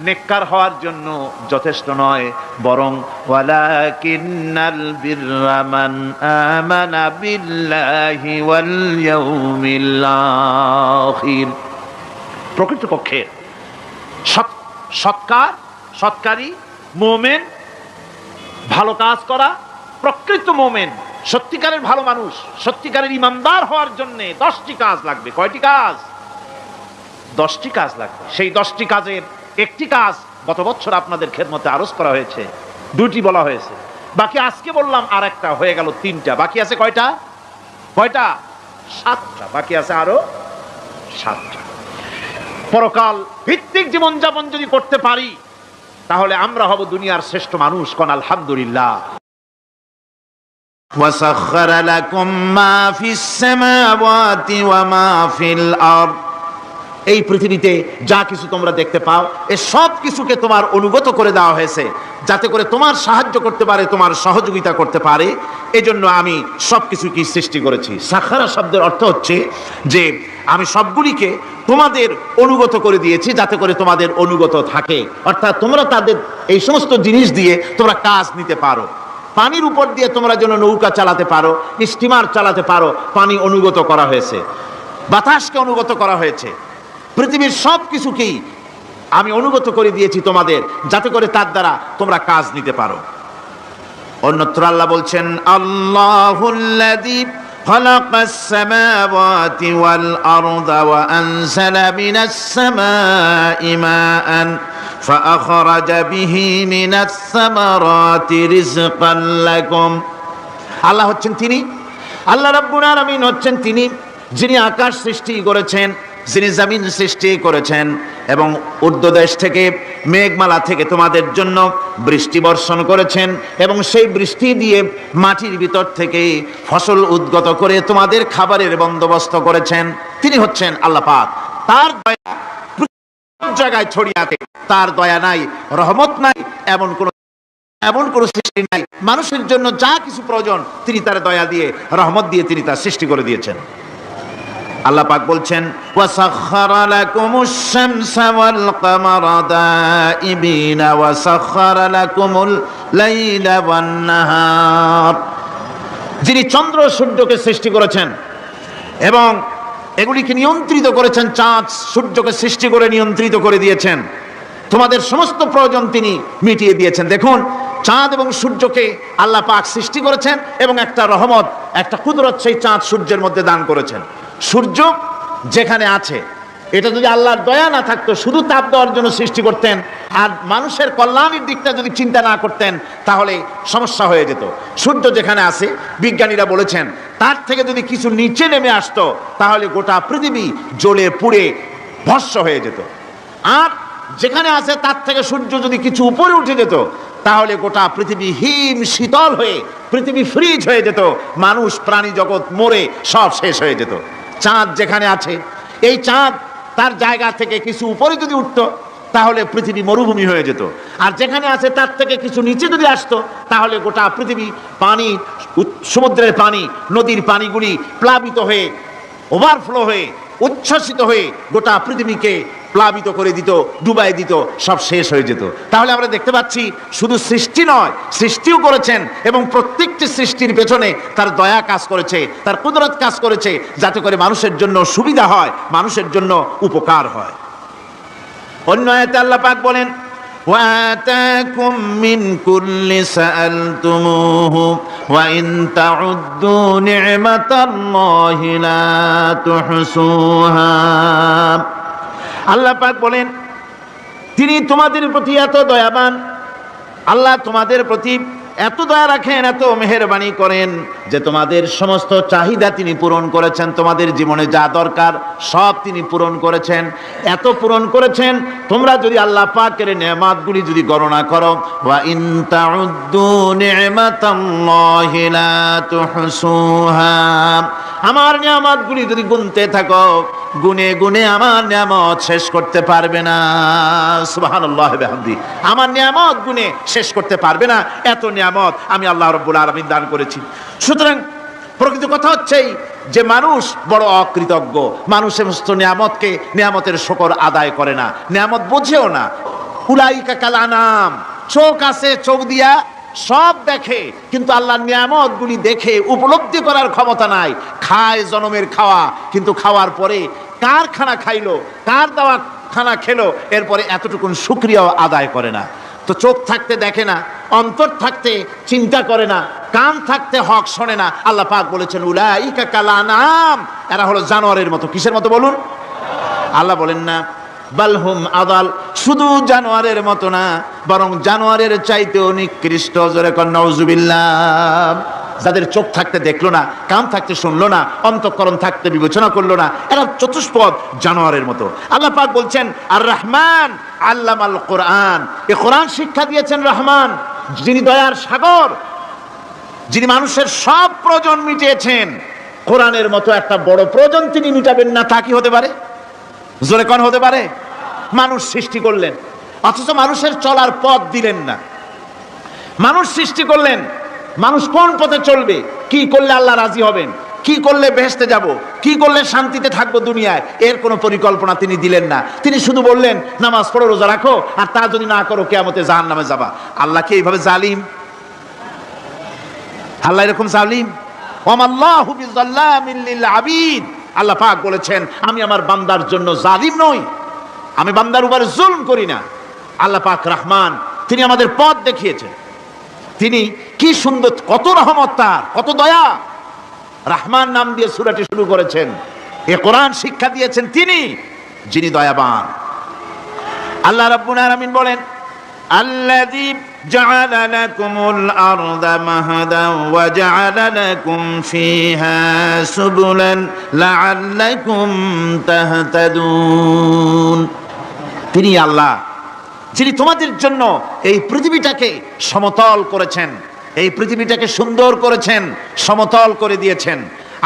নেককার হওয়ার জন্য যথেষ্ট নয়, বরং ওয়ালাকিন্নাল বিররা মান আমানা বিল্লাহি ওয়াল ইয়াউমিল আখির। প্রকৃতপক্ষে সৎকারী মুমিন, ভালো কাজ করা, প্রকৃত মুমিন, সত্যিকারের ভালো মানুষ, সত্যিকারের ইমানদার হওয়ার জন্য 10টি কাজ লাগবে। কয়টি কাজ? 10টি কাজ লাগবে। সেই 10টি কাজের একটি কাজ গত বছর আপনাদের খেদমতে আরজ করা হয়েছে, 2টি বলা হয়েছে, বাকি আজকে বললাম আর একটা, হয়ে গেল 3টা। বাকি আছে কয়টা? 7টা। বাকি আছে আরো 7টা। পরকাল ভিত্তিক জীবনযাপন যদি করতে পারি তাহলে আমরা হব দুনিয়ার শ্রেষ্ঠ মানুষ। কোন আলহামদুলিল্লাহ।
وسخر لكم ما في السماوات وما في الأرض।
এই পৃথিবীতে যা কিছু তোমরা দেখতে পাও, এ সব কিছুকে তোমার অনুগত করে দেওয়া হয়েছে যাতে করে তোমার সাহায্য করতে পারে, তোমার সহযোগিতা করতে পারে। এজন্য আমি সবকিছুকে সৃষ্টি করেছি। সাখারা শব্দের অর্থ হচ্ছে যে আমি সবগুলিকে তোমাদের অনুগত করে দিয়েছি যাতে করে তোমাদের অনুগত থাকে, অর্থাৎ তোমরা তাদের এই সমস্ত জিনিস দিয়ে তোমরা কাজ নিতে পারো। পানির উপর দিয়ে তোমরা যেন নৌকা চালাতে পারো, স্টিমার চালাতে পারো, পানি অনুগত করা হয়েছে, বাতাসকে অনুগত করা হয়েছে। পৃথিবীর সব কিছুকেই আমি অনুগত করে দিয়েছি তোমাদের যাতে করে তার দ্বারা তোমরা কাজ নিতে পারো। অন্যত্র আল্লাহ বলছেন,
আল্লাহুল্লাযী খালাকাস সামাওয়াতি ওয়াল আরদা ওয়া আনজালা মিনাস সামাই মাআন ফাআখরাজা বিহি মিনাস সামারাতি রিজকান লাকুম।
আল্লাহ হচ্ছেন তিনি, আল্লাহ রাব্বুল আলামিন হচ্ছেন তিনি যিনি আকাশ সৃষ্টি করেছেন, যিনি জমিন সৃষ্টি করেছেন এবং ঊর্ধ্বদেশ থেকে, মেঘমালা থেকে তোমাদের জন্য বৃষ্টি বর্ষণ করেছেন এবং সেই বৃষ্টি দিয়ে মাটির ভিতর থেকে ফসল উদ্গত করে তোমাদের খাবারের বন্দোবস্ত করেছেন। তিনি হচ্ছেন আল্লাহ পাক। তার দয়া জায়গায় ছড়িয়ে আছে, তার দয়া নাই, রহমত নাই, এমন কোন সৃষ্টি নাই। মানুষের জন্য যা কিছু প্রয়োজন তিনি তার দয়া দিয়ে, রহমত দিয়ে তিনি তার সৃষ্টি করে দিয়েছেন। আল্লাহ পাক বলছেন,
ওয়াসাখখারা লাকুমুশ শামসা ওয়াল কামারা দাইবিনা ওয়াসাখখারা লাকুমুল লাইলা ওয়ান নাহার।
যিনি চন্দ্র সূর্যকে সৃষ্টি করেছেন এবং এগুলিকে নিয়ন্ত্রিত করেছেন, চাঁদ সূর্যকে সৃষ্টি করে নিয়ন্ত্রিত করে দিয়েছেন, তোমাদের সমস্ত প্রয়োজন তিনি মিটিয়ে দিয়েছেন। দেখুন, চাঁদ এবং সূর্যকে আল্লাহ পাক সৃষ্টি করেছেন এবং একটা রহমত, একটা কুদরত সেই চাঁদ সূর্যের মধ্যে দান করেছেন। সূর্য যেখানে আছে, এটা যদি আল্লাহর দয়া না থাকতো, শুধু তাপ দেওয়ার জন্য সৃষ্টি করতেন আর মানুষের কল্যাণের দিকটা যদি চিন্তা না করতেন তাহলে সমস্যা হয়ে যেত। সূর্য যেখানে আছে, বিজ্ঞানীরা বলেছেন তার থেকে যদি কিছু নিচে নেমে আসতো তাহলে গোটা পৃথিবী জ্বলে পুড়ে ভস্ম হয়ে যেত। আর যেখানে আছে তার থেকে সূর্য যদি কিছু উপরে উঠে যেত তাহলে গোটা পৃথিবী হিম শীতল হয়ে, পৃথিবী ফ্রিজ হয়ে যেত, মানুষ প্রাণী জগৎ মরে সব শেষ হয়ে যেত। চাঁদ যেখানে আছে, এই চাঁদ তার জায়গা থেকে কিছু উপরে যদি উঠতো তাহলে পৃথিবী মরুভূমি হয়ে যেত। আর যেখানে আছে তার থেকে কিছু নিচে যদি আসতো তাহলে গোটা পৃথিবী পানি, সমুদ্রের পানি, নদীর পানিগুলি প্লাবিত হয়ে, ওভারফ্লো হয়ে, উচ্ছ্বসিত হয়ে গোটা পৃথিবীকে প্লাবিত করে দিত, ডুবাই দিত, সব শেষ হয়ে যেত। তাহলে আমরা দেখতে পাচ্ছি শুধু সৃষ্টি নয়, সৃষ্টিও করেছেন এবং প্রত্যেকটি সৃষ্টির পেছনে তার দয়া কাজ করেছে, তার কুদরত কাজ করেছে যাতে করে মানুষের জন্য সুবিধা হয়, মানুষের জন্য উপকার হয়। অন্য আয়াতে আল্লাহ পাক বলেন,
وآتاكم من كل سألتموه وإن تعدوا نعمة الله لا تحصوها।
আল্লাহ পাক বলেন, তিনি তোমাদের প্রতি এত দয়াবান, আল্লাহ তোমাদের প্রতি এত দয়া রাখেন, এত মেহেরবানি করেন যে তোমাদের সমস্ত চাহিদা তিনি পূরণ করেছেন। তোমাদের জীবনে যা দরকার সব তিনি পূরণ করেছেন, এত পূরণ করেছেন তোমরা যদি আল্লাহ পাকের নেয়ামতগুলি যদি গণনা করো,
ওয়া ইন তাউদ্দু নি'মাতাল্লাহি লা তুহসুহা,
আমার নিয়ামতগুলি যদি গুনতে থাকো, গুনে গুনে আমার নিয়ামত শেষ করতে পারবে না। সুবহানাল্লাহি ওয়া বিহামদি। আমার নিয়ামত গুনে শেষ করতে পারবে না, এত নিয়ামত আমি আল্লাহ রাব্বুল আলামিন দান করেছি। সুতরাং প্রকৃত কথা হচ্ছেই যে মানুষ বড় অকৃতজ্ঞ, মানুষ সমস্ত নিয়ামতকে, নিয়ামতের শুকর আদায় করে না, নিয়ামত বোঝেও না। উলাইকা কাল আনাম, চোখ আছে, চোখ দিয়া সব দেখে, কিন্তু আল্লাহর নিয়ামত গুলি দেখে উপলব্ধি করার ক্ষমতা নাই। খায় জনমের খাওয়া, কিন্তু খাওয়ার পরে কার খানা খাইলো, কার দেওয়া খানা খেলো, এরপরে এতটুকুন শুকরিয়াও আদায় করে না। তো চোখ থাকতে দেখে না, অন্তর থাকতে চিন্তা করে না, কান থাকতে হক শোনে না। আল্লাহ পাক বলেছেন উলাইকা কাল আনাম, এরা হলো জানোয়ারের মতো। কিসের মতো বলুন? আল্লাহ বলেন না বালহুম আদাল, শুধু জানোয়ারের মতো না, বরং জানোয়ারের চাইতেও নিকৃষ্ট। জোরে কর নাউজুবিল্লাহ। যাদের চোখ থাকতে দেখলো না, কান থাকতে শুনলো না, অন্তঃকরণ থাকতে বিবেচনা করলো না, এরা চতুষ্পদ জানোয়ারের মতো। আল্লাহ পাক বলছেন আর রহমান আল্লামাল কোরআন, এই কোরআন শিক্ষা দিয়েছেন রহমান, যিনি দয়ার সাগর, যিনি মানুষের সব প্রয়োজন মিটিয়েছেন। কোরআনের মতো একটা বড় প্রয়োজন তিনি মিটাবেন না, তা কি হতে পারে? জোরে কোন হতে পারে? মানুষ সৃষ্টি করলেন, অথচ মানুষের চলার পথ দিলেন না। মানুষ সৃষ্টি করলেন, মানুষ কোন পথে চলবে, কি করলে আল্লাহ রাজি হবেন, কি করলে বেহেশতে যাব, কি করলে শান্তিতে থাকবো দুনিয়ায়, এর কোনো পরিকল্পনা তিনি দিলেন না। তিনি শুধু বললেন নামাজ পড়ো, রোজা রাখো, আর তা যদি না করো কিয়ামতে জাহান্নামে যাবা। আল্লাহ কি এইভাবে জালিম? আল্লাহ এরকম জালিম? ওয়ামাল্লাহু বিযাল্লামিন লিল আবিদ। আল্লাহ পাক বলেছেন আমি আমার বান্দার জন্য জালিম নই, আমি বান্দার উপরে জুলম করি না। আল্লাহ পাক রহমান, তিনি আমাদের পথ দেখিয়েছেন। তিনি কি সুন্দর, কত রহমত তার, কত দয়া। রহমান নাম দিয়ে সূরাটি শুরু করেছেন। এ কোরআন শিক্ষা দিয়েছেন তিনি, যিনি দয়াবান। আল্লাহ রাব্বুল আলামিন বলেন আল্লাযী জাআলা লাকুমুল আরদা মাহাদান ওয়া জাআলা লাকুম ফীহা সুবুলান লাআল্লাকুম তাহতাদুন। তিনি আল্লাহ যিনি তোমাদের জন্য এই পৃথিবীটাকে সমতল করেছেন, এই পৃথিবীটাকে সুন্দর করেছেন, সমতল করে দিয়েছেন।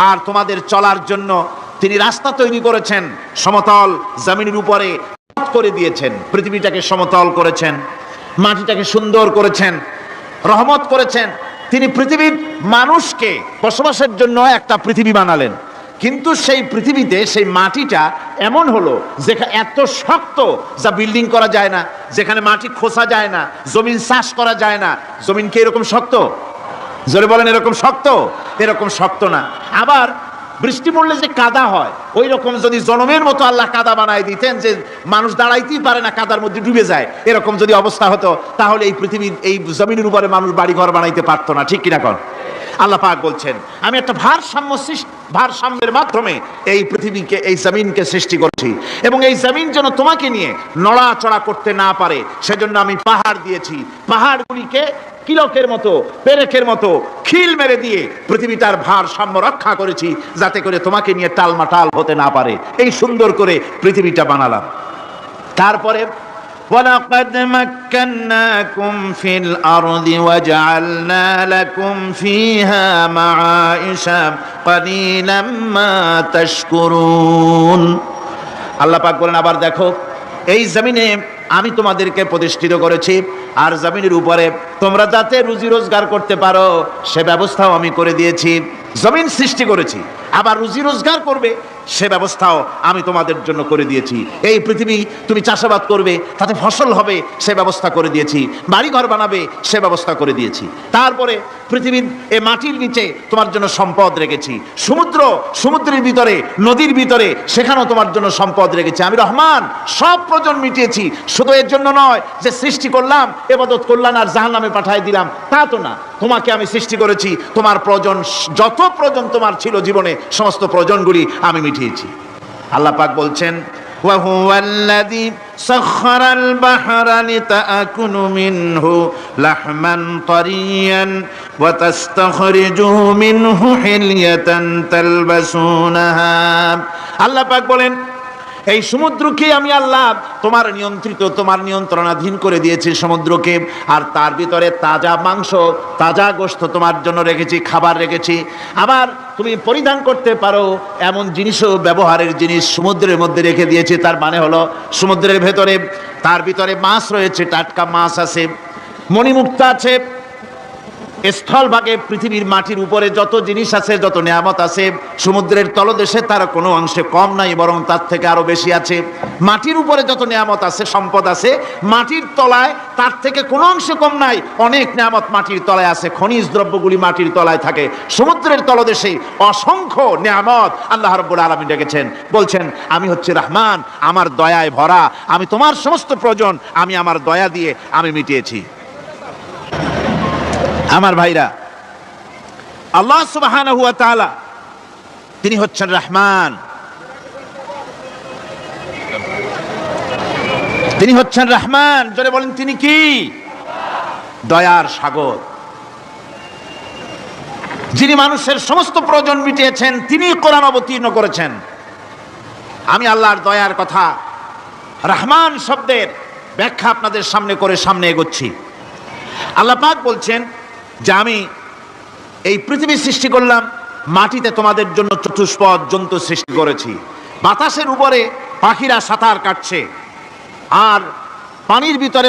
আর তোমাদের চলার জন্য তিনি রাস্তা তৈরি করেছেন, সমতল জমিনের উপরে করে দিয়েছেন, পৃথিবীটাকে সমতল করেছেন, মাটিটাকে সুন্দর করেছেন, রহমত করেছেন। তিনি পৃথিবীর মানুষকে বসবাসের জন্য একটা পৃথিবী বানালেন, কিন্তু সেই পৃথিবীতে সেই মাটিটা এমন হলো যেখানে এত শক্ত যা বিল্ডিং করা যায় না, যেখানে মাটি খোসা যায় না, জমিন চাষ করা যায় না। জমিন কি এরকম শক্ত? জোরে বলেন এরকম শক্ত? এরকম শক্ত না। আবার বৃষ্টি পড়লে যে কাদা হয়, ওই রকম যদি জনমের মতো আল্লাহ কাদা বানায় দিতেন যে মানুষ দাঁড়াইতেই পারে না, কাদার মধ্যে ডুবে যায়, এরকম যদি অবস্থা হতো, তাহলে এই পৃথিবীর এই জমিনের উপরে মানুষ বাড়ি ঘর বানাইতে পারতো না। ঠিক কিনা কর? আল্লাহ পাক বলছেন আমি একটা ভারসাম্যের মাধ্যমে এই পৃথিবীকে, এই জমিনকে সৃষ্টি করছি, এবং এই জমিন যেন তোমাকে নিয়ে নড়াচড়া করতে না পারে সেজন্য আমি পাহাড় দিয়েছি। পাহাড়গুলিকে কিলকের মতো, পেরেকের মতো খিল মেরে দিয়ে পৃথিবীটার ভারসাম্য রক্ষা করেছি, যাতে করে তোমাকে নিয়ে টালমাটাল হতে না পারে। এই সুন্দর করে পৃথিবীটা বানালাম। তারপরে وَلَقَدْ مَكَّنَّاكُمْ فِي الْأَرْضِ وَجَعَلْنَا لَكُمْ فِيهَا مَعَائِشَ قَلِيلًا مَا تَشْكُرُونَ। আল্লাহ পাক বলেন আবার দেখো, এই জমিনে আমি তোমাদেরকে প্রতিষ্ঠিত করেছি, আর জমিনের উপরে তোমরা যাতে রুজি রোজগার করতে পারো সে ব্যবস্থাও আমি করে দিয়েছি। জমিন সৃষ্টি করেছি, আবার রুজি রোজগার করবে সে ব্যবস্থাও আমি তোমাদের জন্য করে দিয়েছি। এই পৃথিবী তুমি চাষাবাদ করবে, তাতে ফসল হবে সে ব্যবস্থা করে দিয়েছি, বাড়িঘর বানাবে সে ব্যবস্থা করে দিয়েছি। তারপরে পৃথিবীর এই মাটির নিচে তোমার জন্য সম্পদ রেখেছি, সমুদ্রের ভিতরে, নদীর ভিতরে, সেখানেও তোমার জন্য সম্পদ রেখেছি। আমি রহমান, সব প্রয়োজন মিটিয়েছি। শুধু এর জন্য নয় যে সৃষ্টি করলাম, ইবাদত করলাম আর জাহান্নামে পাঠিয়ে দিলাম, তা তো না। তোমাকে আমি সৃষ্টি করেছি, তোমার প্রয়োজন, যত প্রয়োজন তোমার ছিল জীবনে, সমস্ত প্রয়োজনগুলি আমি মিটিয়েছি। আল্লাহ পাক বলছেন وَهُوَ الَّذِي سَخَّرَ الْبَحْرَ لِتَأْكُلُوا مِنْهُ لَحْمًا طَرِيًّا وَتَسْتَخْرِجُوا مِنْهُ حِلْيَةً تَلْبَسُونَهَا। আল্লাহ পাক বলেন এই সমুদ্রকে আমি আল্লাহ তোমার নিয়ন্ত্রিত, তোমার নিয়ন্ত্রণাধীন করে দিয়েছি সমুদ্রকে, আর তার ভিতরে তাজা মাংস, তাজা গোশত তোমার জন্য রেখেছি, খাবার রেখেছি। আবার তুমি পরিধান করতে পারো এমন জিনিসও, ব্যবহারের জিনিস সমুদ্রের মধ্যে রেখে দিয়েছি। তার মানে হলো সমুদ্রের ভেতরে, তার ভিতরে মাছ রয়েছে, টাটকা মাছ আছে, মণিমুক্তা আছে,
স্থলভাগে পৃথিবীর মাটির উপরে যত জিনিস আছে, যত নিয়ামত আছে, সমুদ্রের তলদেশে তার কোনো অংশে কম নাই, বরং তার থেকে আরো বেশি আছে। মাটির উপরে যত নিয়ামত আছে, সম্পদ আছে, মাটির তলায় তার থেকে কোনো অংশে কম নাই। অনেক নিয়ামত মাটির তলায় আছে, খনিজ দ্রব্যগুলি মাটির তলায় থাকে। সমুদ্রের তলদেশে অসংখ্য নিয়ামত আল্লাহ রাব্বুল আলামিন রেখেছেন। বলছেন আমি হচ্ছে রহমান, আমার দয়ায় ভরা, আমি তোমার সমস্ত প্রয়োজন আমি আমার দয়া দিয়ে আমি মিটিয়েছি। আমার ভাইরা, আল্লাহ সুবহানাহু ওয়া তাআলা তিনি হচ্ছেন রহমান, তিনি হচ্ছেন রহমান। জোরে বলেন তিনি কি? দয়ার সাগর, যিনি মানুষের সমস্ত প্রয়োজন মিটিয়েছেন, তিনি কোরআন অবতীর্ণ করেছেন। আমি আল্লাহর দয়ার কথা, রহমান শব্দের ব্যাখ্যা আপনাদের সামনে করে সামনে এগোচ্ছি। আল্লাহ পাক বলছেন যে আমি এই পৃথিবী সৃষ্টি করলাম, মাটিতে তোমাদের জন্য চতুষ্পদ জন্তু সৃষ্টি করেছি, বাতাসের উপরে পাখিরা সাঁতার কাটছে, আর পানির ভিতরে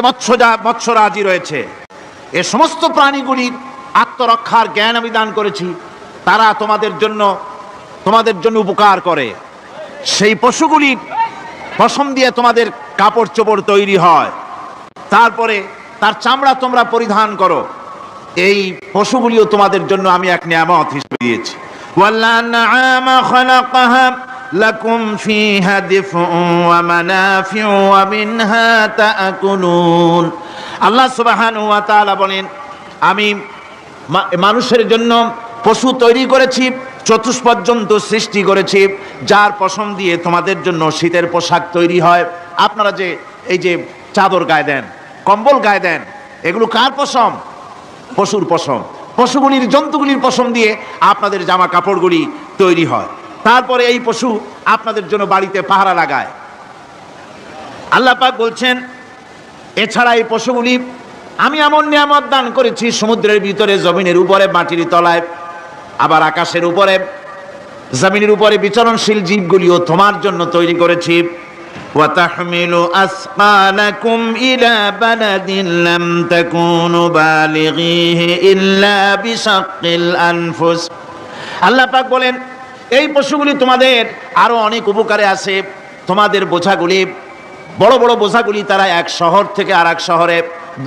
মৎস্যরাজি রয়েছে। এ সমস্ত প্রাণীগুলির আত্মরক্ষার জ্ঞান আমি দান করেছি, তারা তোমাদের জন্য উপকার করে। সেই পশুগুলির পশম দিয়ে তোমাদের কাপড় চোপড় তৈরি হয়, তারপরে তার চামড়া তোমরা পরিধান করো। এই পশুগুলিও তোমাদের জন্য আমি এক নিয়ামত হিসেবে দিয়েছি। ওয়াল-আনআমা খালাকাহা লাকুম ফীহা দিফউন ওয়া মানাফিউ ওয়া মিনহা তা'কুলুন। আল্লাহ সুবহানাহু ওয়া তাআলা বলেন আমি মানুষের জন্য পশু তৈরি করেছি, চতুষ্পদ জন্তু সৃষ্টি করেছি, যার পশম দিয়ে তোমাদের জন্য শীতের পোশাক তৈরি হয়। আপনারা যে এই যে চাদর গায়ে দেন, কম্বল গায়ে দেন, এগুলো কার পশম? পশুর পশম। পশুগুলির, জন্তুগুলির পশম দিয়ে আপনাদের জামা কাপড়গুলি তৈরি হয়। তারপরে এই পশু আপনাদের জন্য বাড়িতে পাহারা লাগায়। আল্লাহ পাক বলছেন এছাড়া এই পশুগুলি আমি এমন নিয়ামত দান করেছি, সমুদ্রের ভিতরে, জমিনের উপরে, মাটির তলায়, আবার আকাশের উপরে, জমিনের উপরে বিচরণশীল জীবগুলিও তোমার জন্য তৈরি করেছি। وَتَحْمِلُ أَثْقَالَكُمْ إِلَى بَلَدٍ لَّمْ تَكُونُوا بَالِغِيهِ إِلَّا بِشَقِّ الْأَنفُسِ। আল্লাহ পাক বলেন এই পশুগুলি তোমাদের আরো অনেক উপকারে আছে। তোমাদের বোঝাগুলি, বড় বড় বোঝাগুলি তারা এক শহর থেকে আর এক শহরে,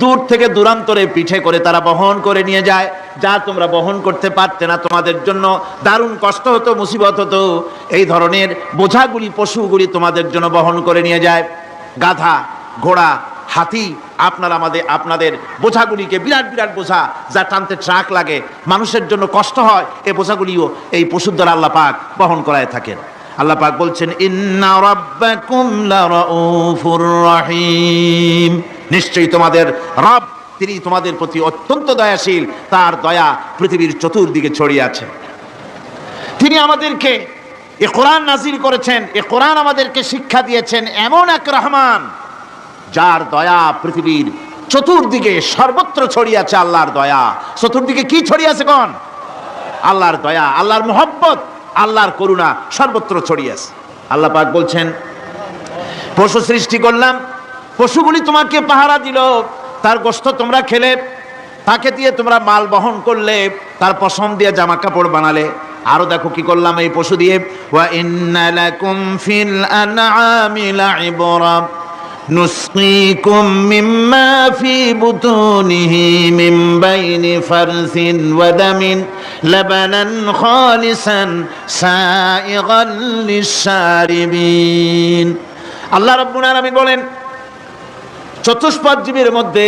দূর থেকে দূরান্তরে পিঠে করে তারা বহন করে নিয়ে যায়, যা তোমরা বহন করতে পারতে না। তোমাদের জন্য দারুণ কষ্ট হতো, মুসিবত হতো। এই ধরনের বোঝাগুলি, পশুগুলি তোমাদের জন্য বহন করে নিয়ে যায়। গাধা, ঘোড়া, হাতি আপনাদের বোঝাগুলিকে, বিরাট বিরাট বোঝা যা টানতে ট্রাক লাগে, মানুষের জন্য কষ্ট হয়, এই বোঝাগুলিও এই পশুর দ্বারা আল্লাহ পাক বহন করায় থাকেন। আল্লাহ পাক বলছেন ইন্না রাব্বাকুম লারাউফুর রহিম, নিশ্চয়ই তোমাদের রব তিনি তোমাদের প্রতি অত্যন্ত দয়াশীল, তার দয়া পৃথিবীর চতুর্দিকে ছড়িয়ে আছে। তিনি আমাদেরকে এ কোরআন নাজিল করেছেন, এ কোরআন আমাদেরকে শিক্ষা দিয়েছেন এমন এক রহমান যার দয়া পৃথিবীর চতুর্দিকে সর্বত্র ছড়িয়ে আছে। আল্লাহর দয়া চতুর্দিকে কি ছড়িয়ে আছে? কোন? আল্লাহর দয়া, আল্লাহর মোহব্বত, আল্লাহর করুণা সর্বত্র ছড়িয়ে আছে। আল্লাহ পাক বলছেন পশু সৃষ্টি করলাম, পশুগুলি তোমাকে পাহারা দিল, তার গোশত তোমরা খেলে, তাকে দিয়ে তোমরা মাল বহন করলে, তার পশম দিয়ে জামা কাপড় বানালে। আরো দেখো কি করলাম এই পশু দিয়ে, ওয়া ইন্না লাকুম ফিল আনআমি লাইবরা নুসকিকুম মিম্মা ফি বুতুনিহি মিন বাইনি ফারসিন ওয়া দামিন লাবানান খালিসান সাইগান লিশ-শারিবিন। আল্লাহ রাব্বুল আলামিন বলেন চতুষ্পদ জীবের মধ্যে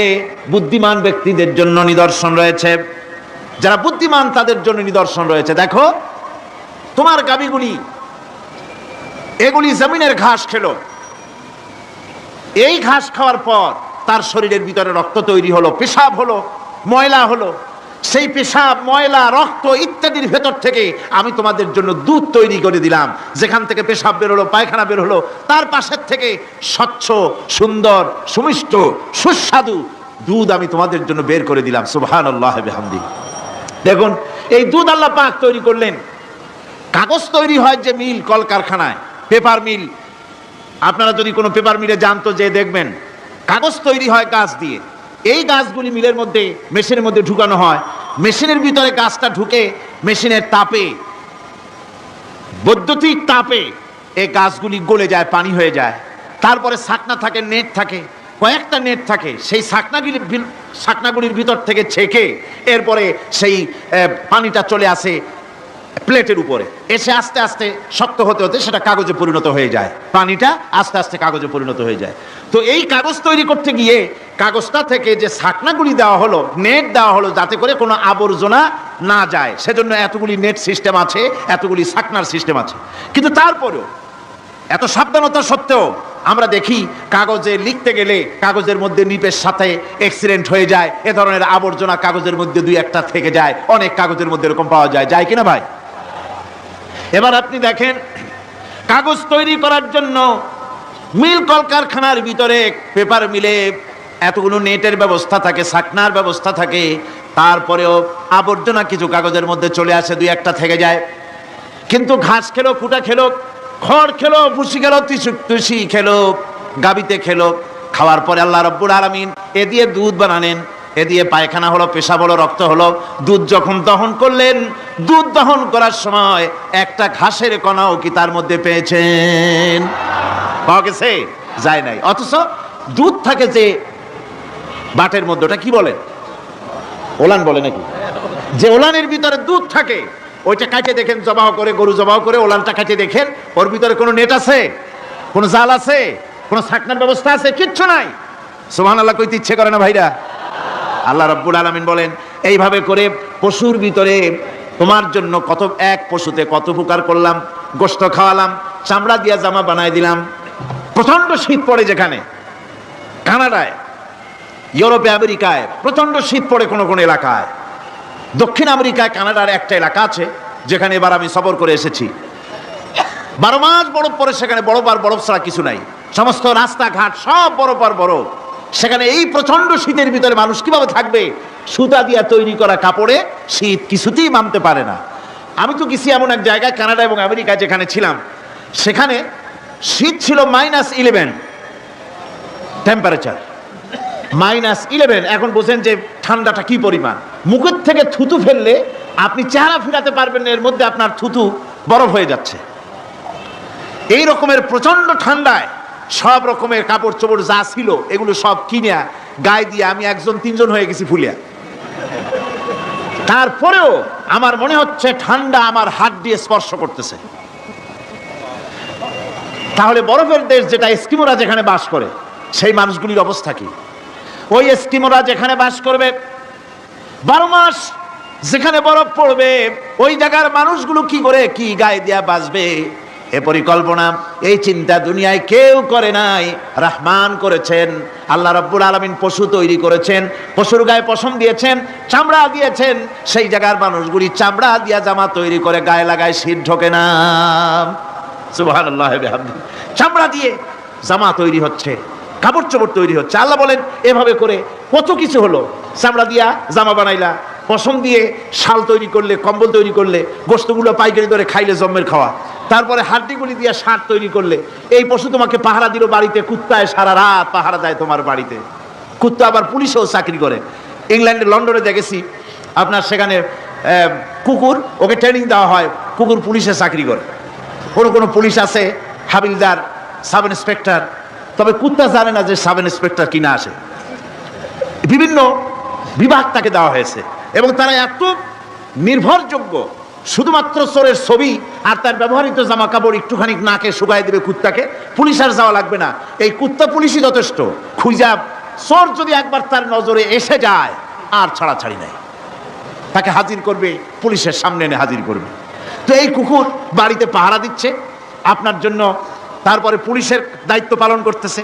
বুদ্ধিমান ব্যক্তিদের জন্য নিদর্শন রয়েছে। যারা বুদ্ধিমান তাদের জন্য নিদর্শন রয়েছে। দেখো তোমার গাভীগুলি, এগুলি জমিনের ঘাস খেলো, এই ঘাস খাওয়ার পর তার শরীরের ভিতরে রক্ত তৈরি হলো, পেশাব হলো, ময়লা হলো। সেই পেশাব, ময়লা, রক্ত ইত্যাদির ভেতর থেকে আমি তোমাদের জন্য দুধ তৈরি করে দিলাম। যেখান থেকে পেশাব বের হলো, পায়খানা বের হলো, তার পাশের থেকে স্বচ্ছ, সুন্দর, সুমিষ্ট, সুস্বাদু দুধ আমি তোমাদের জন্য বের করে দিলাম। সুবহানাল্লাহ বিহামদিহি। দেখুন এই দুধ আল্লাহ পাক তৈরি করলেন। কাগজ তৈরি হয় যে মিল, কলকারখানায়, পেপার মিল, আপনারা যদি কোনো পেপার মিলে যান তো যে দেখবেন কাগজ তৈরি হয় গাছ দিয়ে। এই গাছগুলি মিলের মধ্যে, মেশিনের মধ্যে ঢুকানো হয়, মেশিনের ভিতরে গাছটা ঢুকে মেশিনের তাপে, বৈদ্যুতিক তাপে এই গাছগুলি গলে যায়, পানি হয়ে যায়। তারপরে ছাকনা থাকে, নেট থাকে, কয়েকটা নেট থাকে, সেই ছাকনাগুলির ভিতর থেকে ছেঁকে এরপরে সেই পানিটা চলে আসে প্লেটের উপরে, এসে আস্তে আস্তে শক্ত হতে হতে সেটা কাগজে পরিণত হয়ে যায়, পানিটা আস্তে আস্তে কাগজে পরিণত হয়ে যায়। তো এই কাগজ তৈরি করতে গিয়ে কাগজটা থেকে যে ছাকনাগুলি দেওয়া হলো, নেট দেওয়া হলো, যাতে করে কোনো আবর্জনা না যায়, সেজন্য এতগুলি নেট সিস্টেম আছে, এতগুলি ছাকনার সিস্টেম আছে। কিন্তু তারপরেও এত সাবধানতা সত্ত্বেও আমরা দেখি কাগজে লিখতে গেলে কাগজের মধ্যে নিপের সাথে অ্যাক্সিডেন্ট হয়ে যায়, এ ধরনের আবর্জনা কাগজের মধ্যে দুই একটা থেকে যায়, অনেক কাগজের মধ্যে এরকম পাওয়া যায়, যায় কিনা ভাই? এবার আপনি দেখেন, কাগজ তৈরি করার জন্য মিল কলকারখানার ভিতরে, পেপার মিলে এতগুলো নেটের ব্যবস্থা থাকে, ছাকনার ব্যবস্থা থাকে, তারপরেও আবর্জনা কিছু কাগজের মধ্যে চলে আসে, দুই একটা থেকে যায়। কিন্তু ঘাস খেলো, কুটা খেলো, খড় খেলো, ভুসি খেলো, তুষি খেলো, গাবিতে খেলো, খাওয়ার পরে আল্লাহ রাব্বুল আলামিন এ দিয়ে দুধ বানালেন, এ দিয়ে পায়খানা হলো, পেশাব হলো, রক্ত হলো। দুধ যখন দহন করলেন, দুধ দহন করার সময় একটা ঘাসের কণাও কি তার মধ্যে পেয়েছেন? পাওয়া গেছে? যায় নাই। অথচ দুধ থাকে যে বাটের মধ্যে, ওটা কি বলে? ওলান বলে নাকি? যে ওলানের ভিতরে দুধ থাকে, ওইটা কাটে দেখেন, জবাহ করে, গরু জবাহ করে ওলানটা কাটে দেখেন, ওর ভিতরে কোনো নেট আছে, কোনো জাল আছে, কোনো ছাকনার ব্যবস্থা আছে? কিচ্ছু নাই। সুবহানাল্লাহ কইতে ইচ্ছে করে না ভাইরা? আল্লাহ রাব্বুল আলামিন বলেন, এইভাবে করে পশুর ভিতরে তোমার জন্য কত, এক পশুতে কত উপকার করলাম, গোশত খাওয়ালাম, চামড়া দিয়া জামা বানায় দিলাম। প্রচন্ড শীত পড়ে যেখানে, কানাডায়, ইউরোপে, আমেরিকায় প্রচন্ড শীত পড়ে কোন কোন এলাকায়। দক্ষিণ আমেরিকায় কানাডার একটা এলাকা আছে যেখানে এবার আমি সফর করে এসেছি। 12 মাস বরফ পড়ে সেখানে, বরফ আর বরফ ছাড়া কিছু নাই, সমস্ত রাস্তাঘাট সব বরফ আর বরফ। সেখানে এই প্রচন্ড শীতের ভিতরে মানুষ কিভাবে থাকবে? সুতা দিয়া তৈরি করা কাপড়ে শীত কিছুতেই মানতে পারে না। আমি তো গেছি এমন এক জায়গায়, কানাডা এবং আমেরিকা যেখানে ছিলাম, সেখানে শীত ছিল -11 টেম্পারেচার, -11। এখন বোঝেন যে ঠান্ডাটা কি পরিমাণ। মুখের থেকে থুতু ফেললে আপনি চেহারা ফিরাতে পারবেন না, এর মধ্যে আপনার থুতু বরফ হয়ে যাচ্ছে। এই রকমের প্রচন্ড ঠান্ডায় সব রকমের কাপড় চোপড় যা ছিল এগুলো সব কিনে গায়ে দিয়ে আমি 1-3 হয়ে গেছি ফুলিয়া। তারপরেও আমার মনে হচ্ছে ঠান্ডা আমার হাত দিয়ে স্পর্শ করতেছে। তাহলে বরফের দেশ যেটা, এস্কিমোরা যেখানে বাস করে, সেই মানুষগুলির অবস্থা কি? ওই এস্কিমোরা যেখানে বাস করবে, 12 মাস যেখানে বরফ পড়বে, ওই জায়গার মানুষগুলো কি করে, কি গায়ে দিয়া বাঁচবে? এ পরিকল্পনা, এই চিন্তা দুনিয়ায় কেউ করে নাই, রহমান করেছেন। আল্লাহ রাব্বুল আলামিন পশু তৈরি করেছেন, পশুর গায়ে পশম দিয়েছেন, চামড়া দিয়েছেন, সেই জায়গার মানুষগুলি চামড়া দিয়া জামা তৈরি করে গায়ে লাগায়, শীত ঢোকে না। সুবহানাল্লাহ বিহামদিহি। চামড়া দিয়ে জামা তৈরি হচ্ছে, কাপড় চোপড় তৈরি হচ্ছে। আল্লাহ বলেন এভাবে করে কত কিছু হলো। চামড়া দিয়া জামা বানাইলা, পশম দিয়ে শাল তৈরি করলে, কম্বল তৈরি করলে, গোশতগুলো পাইকারি দরে খাইলে জম্মের খাওয়া, তারপরে হাড্ডিগুলি দিয়ে শাক তৈরি করলে। এই পশু তোমাকে পাহারা দিল বাড়িতে, কুত্তায় সারা রাত পাহারা দেয় তোমার বাড়িতে। কুত্তা আবার পুলিশেও চাকরি করে। ইংল্যান্ডে, লন্ডনে দেখেছি আপনার, সেখানে কুকুর, ওকে ট্রেনিং দেওয়া হয়, কুকুর পুলিশে চাকরি করে। কোনো পুলিশ আছে হাবিলদার, সাব ইন্সপেক্টর, তবে কুত্তা জানে না যে সাব ইন্সপেক্টর কিনা আসে। বিভিন্ন বিভাগ তাকে দেওয়া হয়েছে এবং তারা এত নির্ভরযোগ্য, শুধুমাত্র চোরের ছবি আর তার ব্যবহৃত জামা কাপড় একটুখানি নাকে শুকায় দেবে কুত্তাকে, পুলিশ আর যাওয়া লাগবে না। এই কুত্তা পুলিশই যথেষ্ট। খুঁজা চোর যদি একবার তার নজরে এসে যায়, আর ছাড়াছাড়ি নাই, তাকে হাজির করবে, পুলিশের সামনে এনে হাজির করবে। তো এই কুকুর বাড়িতে পাহারা দিচ্ছে আপনার জন্য, তারপরে পুলিশের দায়িত্ব পালন করতেছে।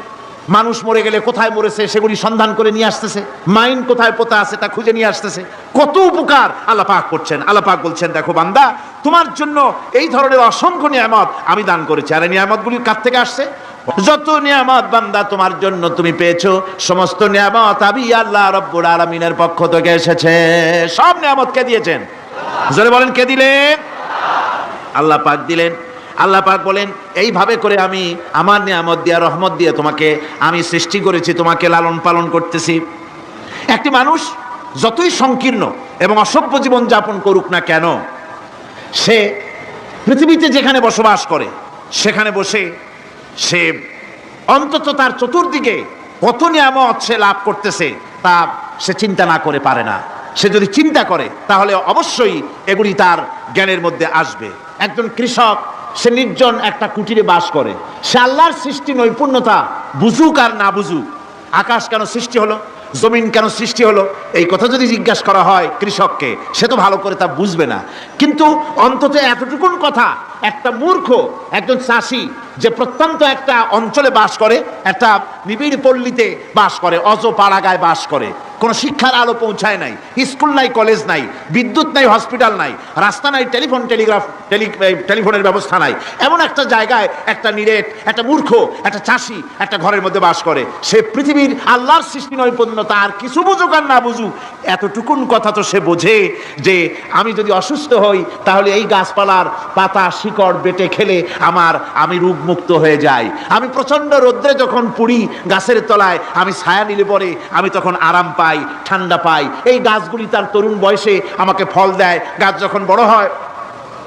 মানুষ মরে গেলে কোথায় মরেছে সেগুলি সন্ধান করে নিয়ে আসতেছে, মাইন কোথায় পোতা আছে তা খুঁজে নিয়ে আসতেছে। কত উপকার আল্লাহ পাক করছেন। আল্লাহ পাক বলছেন, দেখো বান্দা, তোমার জন্য এই ধরনের অসংখ্য নিয়ামত আমি দান করেছি। আর এই নিয়ামতগুলি কার থেকে আসছে? যত নিয়ামত বান্দা তোমার জন্য তুমি পেয়েছো, সমস্ত নিয়ামত আমি আল্লাহ রাব্বুল আলামিনের পক্ষ থেকে এসেছে। সব নিয়ামত কে দিয়েছেন? জোরে বলেন, কে দিলেন? আল্লাহ পাক দিলেন। আল্লাহ পাক বলেন, এইভাবে করে আমি আমার নিয়ামত দিয়া, রহমত দিয়ে তোমাকে আমি সৃষ্টি করেছি, তোমাকে লালন পালন করতেছি। একটি মানুষ যতই সংকীর্ণ এবং অসভ্য জীবন যাপন করুক না কেন, সে পৃথিবীতে যেখানে বসবাস করে সেখানে বসে সে অন্তত তার চতুর্দিকে কত নিয়ামত সে লাভ করতেছে তা সে চিন্তা না করে পারে না। সে যদি চিন্তা করে তাহলে অবশ্যই এগুলি তার জ্ঞানের মধ্যে আসবে। একজন কৃষক, সে নির্জন একটা কুটিরে বাস করে, সে আল্লাহর সৃষ্টি নৈপুণ্যতা বুঝুক আর না বুঝুক, আকাশ কেন সৃষ্টি হলো, জমিন কেন সৃষ্টি হলো, এই কথা যদি জিজ্ঞাসা করা হয় কৃষককে, সে তো ভালো করে তা বুঝবে না। কিন্তু অন্তত এতটুকুন কথা একটা মূর্খ একজন চাষি যে প্রত্যন্ত একটা অঞ্চলে বাস করে, একটা নিবিড় পল্লীতে বাস করে, অজ পাড়াগায় বাস করে, কোনো শিক্ষার আলো পৌঁছায় নাই, স্কুল নাই, কলেজ নাই, বিদ্যুৎ নাই, হসপিটাল নাই, রাস্তা নাই, টেলিফোনের ব্যবস্থা নাই, এমন একটা জায়গায় একটা নিরেট, একটা মূর্খ, একটা চাষি একটা ঘরের মধ্যে বাস করে। সে পৃথিবীর আল্লাহর সৃষ্টি নৈপুণ্যতা আর কিছু বুঝুক আর না বুঝুক, এতটুকুন কথা তো সে বোঝে যে আমি যদি অসুস্থ হই তাহলে এই গাছপালার পাতা শিকড় বেটে খেলে আমি রোগমুক্ত হয়ে যাই। আমি প্রচন্ড রোদ্রে যখন পুড়ি গাছের তলায়, আমি ছায়া নিলে পরে আমি তখন আরাম পাই, ঠান্ডা পাই। এই গাছগুলি তার তরুণ বয়সে আমাকে ফল দেয়, গাছ যখন বড় হয়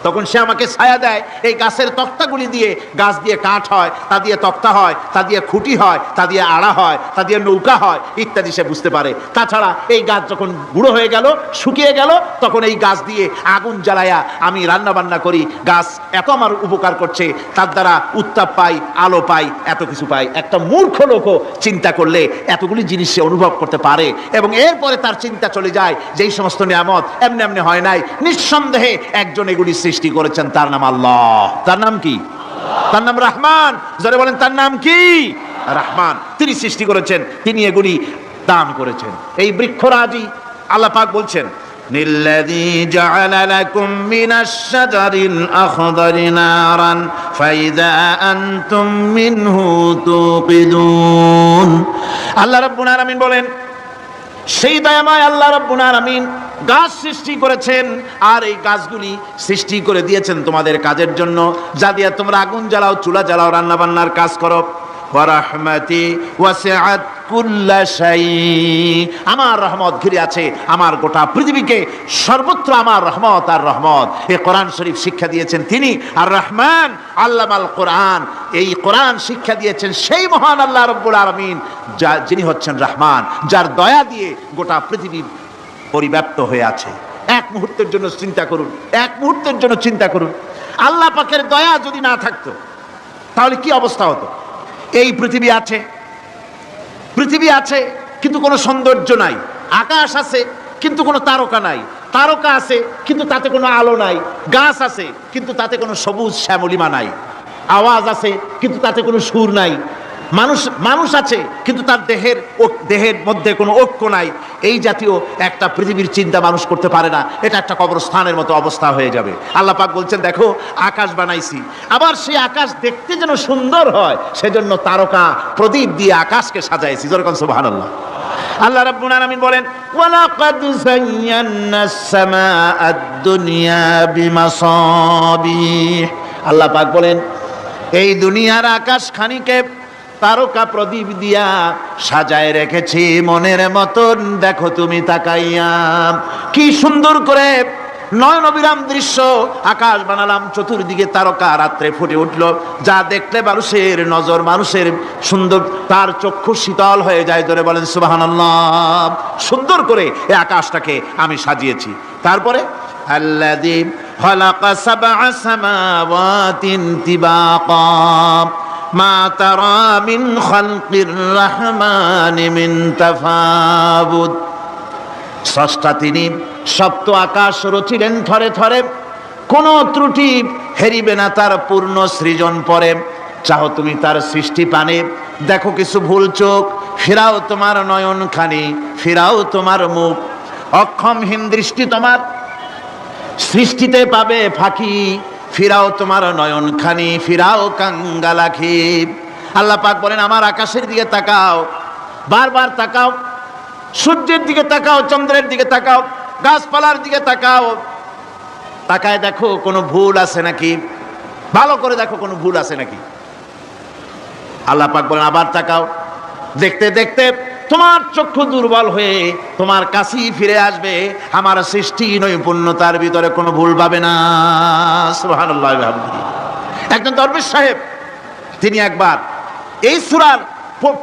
তখন সে আমাকে ছায়া দেয়। এই গাছের তক্তাগুলি দিয়ে, গাছ দিয়ে কাঠ হয়, তা দিয়ে তক্তা হয়, তা দিয়ে খুঁটি হয়, তা দিয়ে আড়া হয়, তা দিয়ে নৌকা হয় ইত্যাদি সে বুঝতে পারে। তাছাড়া এই গাছ যখন বুড়ো হয়ে গেল, শুকিয়ে গেল, তখন এই গাছ দিয়ে আগুন জ্বালায়া আমি রান্না বান্না করি। গাছ এত আমার উপকার করছে, তার দ্বারা উত্তাপ পাই, আলো পাই, এত কিছু পাই। একটা মূর্খ লোকও চিন্তা করলে এতগুলি জিনিস সে অনুভব করতে পারে এবং এরপরে তার চিন্তা চলে যায় যে এই সমস্ত নিয়ামত এমনি এমনি হয় নাই, নিঃসন্দেহে একজন এগুলি সৃষ্টি করেছেন, তার নাম আল্লাহ। তার নাম কি? তার নাম রহমান। যারা বলেন তার নাম কি? রহমান। তিনি সৃষ্টি করেছেন, তিনি এগুলি দান করেছেন। এই বৃক্ষরাজি আল্লাহ পাক বলছেন নিল্লাযী জাআলা লাকুম মিনাশ শাজারিল আখদারি নারান ফাইযা আনতুম মিনহু তুকিদুন। আল্লাহ রাব্বুল আলামিন বলেন, সেই দয়াময় আল্লাহ রাব্বুল আলামিন গাছ সৃষ্টি করেছেন আর এই গাছগুলি সৃষ্টি করে দিয়েছেন তোমাদের কাজের জন্য, যা দিয়ে তোমরা আগুন জ্বালাও, চুলা জ্বালাও, রান্না বান্নার কাজ করো। ওয়া রাহমাতি ওয়াসিআত কুল্লা শাই। আমার রহমত ঘিরে আছে আমার গোটা পৃথিবীকে, সর্বত্র আমার রহমত আর রহমত। এই কোরআন শরীফ শিক্ষা দিয়েছেন তিনি আর রহমান আল্লামাল কোরআন। এই কোরআন শিক্ষা দিয়েছেন সেই মহান আল্লাহ রাব্বুল আলামিন, যিনি হচ্ছেন রহমান, যার দয়া দিয়ে গোটা পৃথিবী পরিব্যাপ্ত হয়ে আছে। এক মুহূর্তের জন্য চিন্তা করুন, এক মুহূর্তের জন্য চিন্তা করুন, আল্লাহ পাকের দয়া যদি না থাকতো তাহলে কি অবস্থা হতো? এই পৃথিবী আছে, পৃথিবী আছে কিন্তু কোনো সৌন্দর্য নাই, আকাশ আছে কিন্তু কোনো তারকা নাই, তারকা আছে কিন্তু তাতে কোনো আলো নাই, গাছ আছে কিন্তু তাতে কোনো সবুজ শ্যামলিমা নাই, আওয়াজ আছে কিন্তু তাতে কোনো সুর নাই, মানুষ আছে কিন্তু তার দেহের মধ্যে কোনো ঐক্য নাই। এই জাতীয় একটা পৃথিবীর চিন্তা মানুষ করতে পারে না। এটা একটা কবরস্থানের মতো অবস্থা হয়ে যাবে। আল্লাহ পাক বলছেন, দেখো আকাশ বানাইছি, আবার সেই আকাশ দেখতে যেন সুন্দর হয় সেজন্য তারকা প্রদীপ দিয়ে আকাশকে সাজাইছি। যেরকম সুবহানাল্লাহ। আল্লাহ রাব্বুল আলামিন বলেন, ওয়ালাকাদ যায়্যানাস সামাআদ দুনিয়া বিমাসাবিহ। আল্লাহ পাক বলেন, এই দুনিয়ার আকাশ খানিকে তারকা প্রদীপ দিয়া সাজায় রেখেছি মনের মতন। দেখো তুমি তাকাইয়া কি সুন্দর করে নয়ন অবিরাম দৃশ্য আকাশ বানালাম, চতুর্দিকে তারকা রাত্রে ফুটে উঠলো, যা দেখলে মানুষের নজর, মানুষের সুন্দর, তার চক্ষু শীতল হয়ে যায়। ধরে বলেন সুবহানাল্লাহ। সুন্দর করে এই আকাশটাকে আমি সাজিয়েছি। তারপরে আল্লাযী খালাকা সাবআ সামাওয়াতিন তিবাকা মা তারা মিন খালকির রহমানি মিন তাফাবুত। স্রষ্টা তিনি সপ্ত আকাশ রচিলেন থরে থরে, কোন ত্রুটি হেরিবে না তার পূর্ণ সৃজন পরে। চাও তুমি তার সৃষ্টি পানে, দেখো কিছু ভুল চোখ, ফিরাও তোমার নয়ন খানি, ফিরাও তোমার মুখ। অক্ষমহীন দৃষ্টি তোমার সৃষ্টিতে পাবে ফাঁকি, ফিরাও তোমার নয়ন খানি, ফিরাও কাঙ্গালাখি। আল্লাহ পাক বলেন, আমার আকাশের দিকে তাকাও, বারবার তাকাও, সূর্যের দিকে তাকাও, চন্দ্রের দিকে তাকাও, গাছপালার দিকে তাকাও, তাকায় দেখো কোনো ভুল আছে নাকি, ভালো করে দেখো কোনো ভুল আছে নাকি। আল্লাহ পাক বলেন, আবার তাকাও, দেখতে দেখতে তোমার চক্ষু দুর্বল হয়ে তোমার কাছেই ফিরে আসবে, আমার সৃষ্টি নৈপুণ্যতার ভিতরে কোনো ভুল পাবে না। সুবহানাল্লাহ। একজন দরবেশ সাহেব, তিনি একবার এই সূরার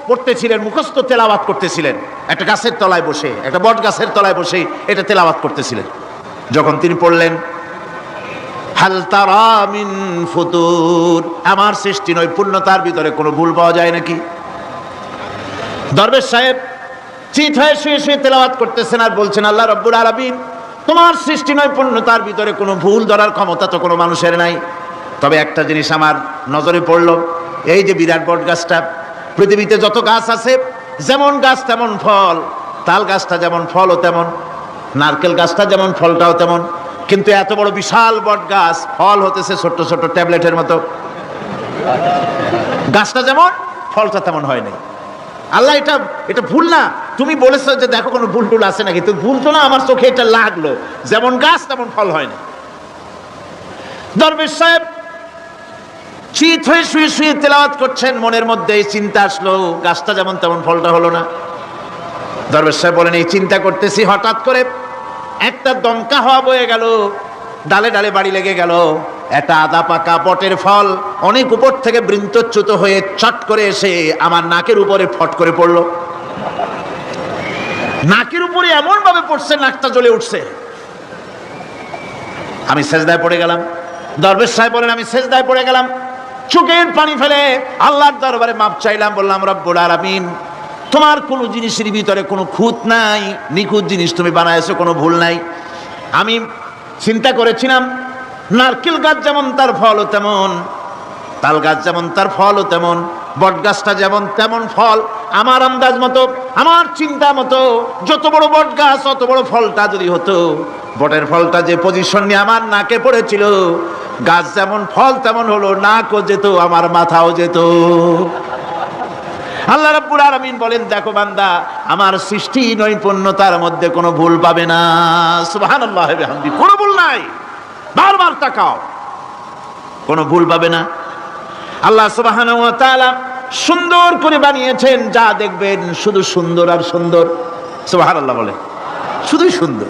পড়তেছিলেন, মুখস্থ তেলাওয়াত করতেছিলেন, একটা গাছের তলায় বসে, একটা বট গাছের তলায় বসে এটা তেলাওয়াত করতেছিলেন। যখন তিনি পড়লেন হাল তারা মিন ফুতুর, আমার সৃষ্টি নৈপুণ্যতার ভিতরে কোনো ভুল পাওয়া যায় নাকি? দরবেশ সাহেব চিত হয়ে শুয়ে শুয়ে তেলাওয়াত করতেছেন আর বলছেন, আল্লাহ রাব্বুল আলামিন, তোমার সৃষ্টি নৈপুণ্যতার ভিতরে কোনো ভুল ধরার ক্ষমতা তো কোনো মানুষের নাই। তবে একটা জিনিস আমার নজরে পড়ল, এই যে বিরাট বট গাছটা, পৃথিবীতে যত গাছ আছে যেমন গাছ তেমন ফল, তাল গাছটা যেমন ফলও তেমন, নারকেল গাছটা যেমন ফলটাও তেমন, কিন্তু এত বড় বিশাল বট গাছ ফল হতেছে ছোট্ট ছোট্ট ট্যাবলেটের মতো। গাছটা যেমন ফলটা তেমন হয় নাই। আল্লাহ এটা ভুল না, তুমি বলেছো যে দেখো কোনো ভুল টুল আছে নাকি, তো ভুল তো না, আমার চোখে এটা লাগলো, যেমন গাছ তেমন ফল হয় না। দরবেশ সাহেব চিত হয়ে শুয়ে শুয়ে তেলাওয়াত করছেন, মনের মধ্যে এই চিন্তা আসলো, গাছটা যেমন তেমন ফলটা হলো না। দরবেশ সাহেব বলেন, এই চিন্তা করতেছি, হঠাৎ করে একটা দমকা হওয়া বয়ে গেল, ডালে ডালে বাড়ি লেগে গেল, একটা আদা পাকা বটের ফল অনেক উপর থেকে বৃন্তচ্যুত হয়ে চট করে এসে আমার নাকের উপরে ফট করে পড়লো। নাকের উপরে এমন ভাবে পড়ছে, নাকটা জ্বলে উঠছে। আমি সেজদায় পড়ে গেলাম। দরবেশ সাহেব বলেন, আমি সেজদায় পড়ে গেলাম, চোখের পানি ফেলে আল্লাহর দরবারে মাপ চাইলাম, বললাম, রব্বুল আলামিন, তোমার কোনো জিনিসের ভিতরে কোনো খুঁত নাই, নিখুঁত জিনিস তুমি বানাইছো, কোনো ভুল নাই। আমি চিন্তা করেছিলাম নারকেল গাছ যেমন তার ফলও তেমন, তাল গাছ যেমন তার ফলও তেমন, বট গাছটা যেমন তেমন ফল। আমার আন্দাজ মতো, আমার চিন্তা মতো, যত বড় বট গাছ অত বড় ফলটা যদি হতো, বটের ফলটা যে পজিশন নিয়ে আমার নাকে পড়েছিল, গাছ যেমন ফল তেমন হলো, নাকও যেত, আমার মাথাও যেত। আল্লাহ রাব্বুল আলামিন বলেন, দেখো বান্দা, আমার সৃষ্টি নৈপুণ্যতার মধ্যে কোনো ভুল পাবে না। সুবহানাল্লাহ ওয়া বিহামদিহি, কোনো ভুল নাই, বারবার তাকাও, কোনো ভুল পাবে না। আল্লাহ সুবহানাহু ওয়া তাআলা সুন্দর করে বানিয়েছেন, যা দেখবেন শুধু সুন্দর আর সুন্দর। সুবহানাল্লাহ বলে, শুধুই সুন্দর।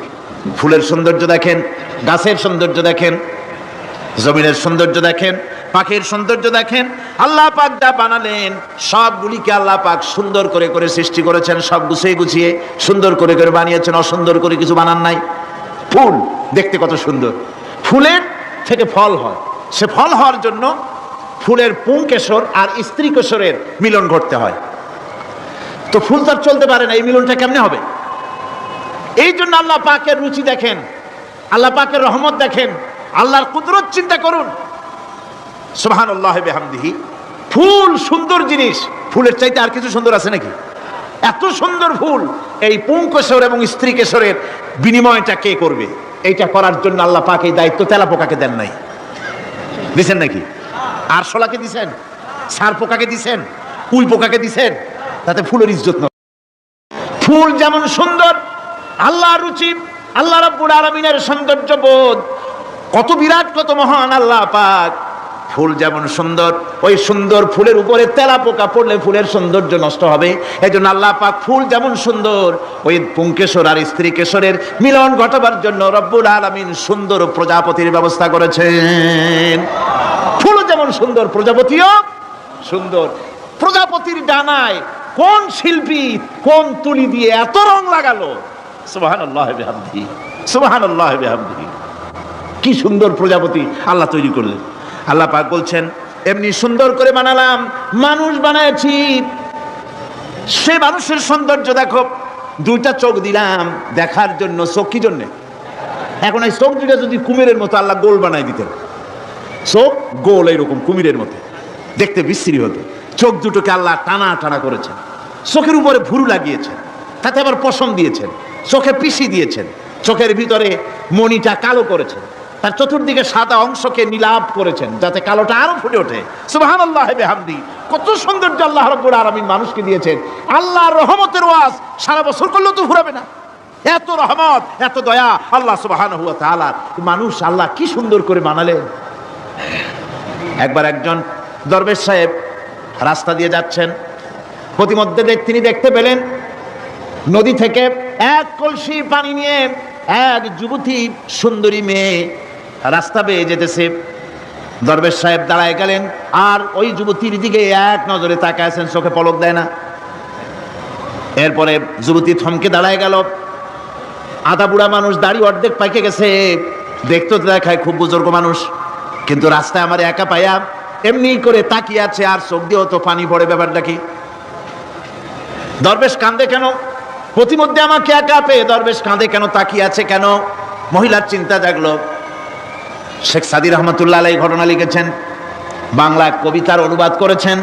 ফুলের সৌন্দর্য দেখেন, গাছের সৌন্দর্য দেখেন, জমিনের সৌন্দর্য দেখেন, পাখির সৌন্দর্য দেখেন। আল্লাহ পাক যা বানালেন সবগুলিকে আল্লাহ পাক সুন্দর করে করে সৃষ্টি করেছেন, সব গুছিয়ে গুছিয়ে সুন্দর করে করে বানিয়েছেন, অসুন্দর করে কিছু বানান নাই। ফুল দেখতে কত সুন্দর, ফুলের থেকে ফল হয়, সে ফল হওয়ার জন্য ফুলের পুংকেশর আর স্ত্রী কেশরের মিলন ঘটতে হয়। তো ফুল তো আর চলতে পারে না, এই মিলনটা কেমনে হবে? এই জন্য আল্লাহ পাকের রুচি দেখেন, আল্লাহ পাকের রহমত দেখেন, আল্লাহর কুদরত চিন্তা করুন। সুবহানাল্লাহ ওয়া বিহামদিহি। ফুল সুন্দর জিনিস, ফুলের চাইতে আর কিছু সুন্দর আছে নাকি? এত সুন্দর ফুল, এই পুংকেশর এবং স্ত্রী কেশরের বিনিময়টা কে করবে? এইটা করার জন্য আল্লাহ পাক এই দায়িত্ব তেলাপোকাকে দেন নাই, দিছেন নাকি? আরশোলাকে দিছেন, সার পোকাকে দিছেন, কুই পোকাকে দিছেন, তাতে ফুলের ইজ্জত নয়। ফুল যেমন সুন্দর, আল্লাহর রুচি, আল্লাহ রাব্বুল আলামিনের সৌন্দর্য বোধ কত বিরাট, কত মহান আল্লাহ পাক। ফুল যেমন সুন্দর, ওই সুন্দর ফুলের উপরে তেলাপোকা পড়লে ফুলের সৌন্দর্য নষ্ট হবে। এই জন্য আল্লাহ পাক ফুল যেমন সুন্দর, ওই পুংকেশর আর স্ত্রী কেশরের মিলন ঘটাবার জন্য রব্বুল আলামিন সুন্দর প্রজাপতির ব্যবস্থা করেছেন। ফুলও যেমন সুন্দর, প্রজাপতিও সুন্দর। প্রজাপতির ডানায় কোন শিল্পী কোন তুলি দিয়ে এত রং লাগালো! সুবহানাল্লাহ ওয়া বিহামদিহি, সুবহানাল্লাহ ওয়া বিহামদিহি। কি সুন্দর প্রজাপতি আল্লাহ তৈরি করলেন। আল্লাহ পাক বলছেন, এমনি সুন্দর করে বানালাম, মানুষ বানাইছি, সে মানুষের সৌন্দর্য দেখো। দুইটা চোখ দিলাম দেখার জন্য, চোখ কি জন্য? এখন এই চোখ দুটা যদি কুমিরের মতো আল্লাহ গোল বানাই দিতেন, চোখ গোল এইরকম কুমিরের মতো দেখতে বিশ্রী হতো। চোখ দুটোকে আল্লাহ টানা টানা করেছেন, চোখের উপরে ভুরু লাগিয়েছেন, তাতে আবার পশম দিয়েছেন, চোখে পিসি দিয়েছেন, চোখের ভিতরে মণিটা কালো করেছেন, তার চতুর্দিকে সাদা অংশকে নীলাভ করেছেন যাতে কালোটা আরো ফুটে ওঠে। সুবহানাল্লাহ ওয়া বিহামদিহি। কত সৌন্দর্য আল্লাহ রাব্বুল আলামিন মানুষকে দিয়েছেন। আল্লাহর রহমতের ওয়াজ সারা বছর করলেও তো ফুরাবে না, এত রহমত, এত দয়া আল্লাহ সুবহানাহু ওয়া তাআলা। মানুষ আল্লাহ কি সুন্দর করে বানালেন। একবার একজন দরবেশ সাহেব রাস্তা দিয়ে যাচ্ছেন, প্রতিমধ্যে তিনি দেখতে পেলেন নদী থেকে এক কলসি পানি নিয়ে এক যুবতী সুন্দরী মেয়ে রাস্তা বেয়ে যেতেছে। দরবেশ সাহেব দাঁড়ায় গেলেন আর ওই যুবতীর দিকে এক নজরে তাকায় আছেন, চোখে পলক দেয় না। এরপরে যুবতী থমকে দাঁড়ায় গেল। আধা বুড়া মানুষ, দাড়ি অর্ধেক পাইকে গেছে, দেখতে তো দেখায় খুব বুজুর্গ মানুষ, কিন্তু রাস্তায় আমার একা পাইয়া এমনি করে তাকিয়ে আছে আর চোখ দিয়েও তো পানি পড়ে। ব্যাপারটা কি? দরবেশ কাঁদে কেন? প্রতিমধ্যে আমাকে একা পেয়ে দরবেশ কাঁদে কেন, তাকিয়ে আছে কেন? মহিলার চিন্তা জাগলো। শেখ সাদি রহমতুল্লাহ আলাইহি ঘটনা লিখেছেন, বাংলা কবিতার অনুবাদ করেছেন।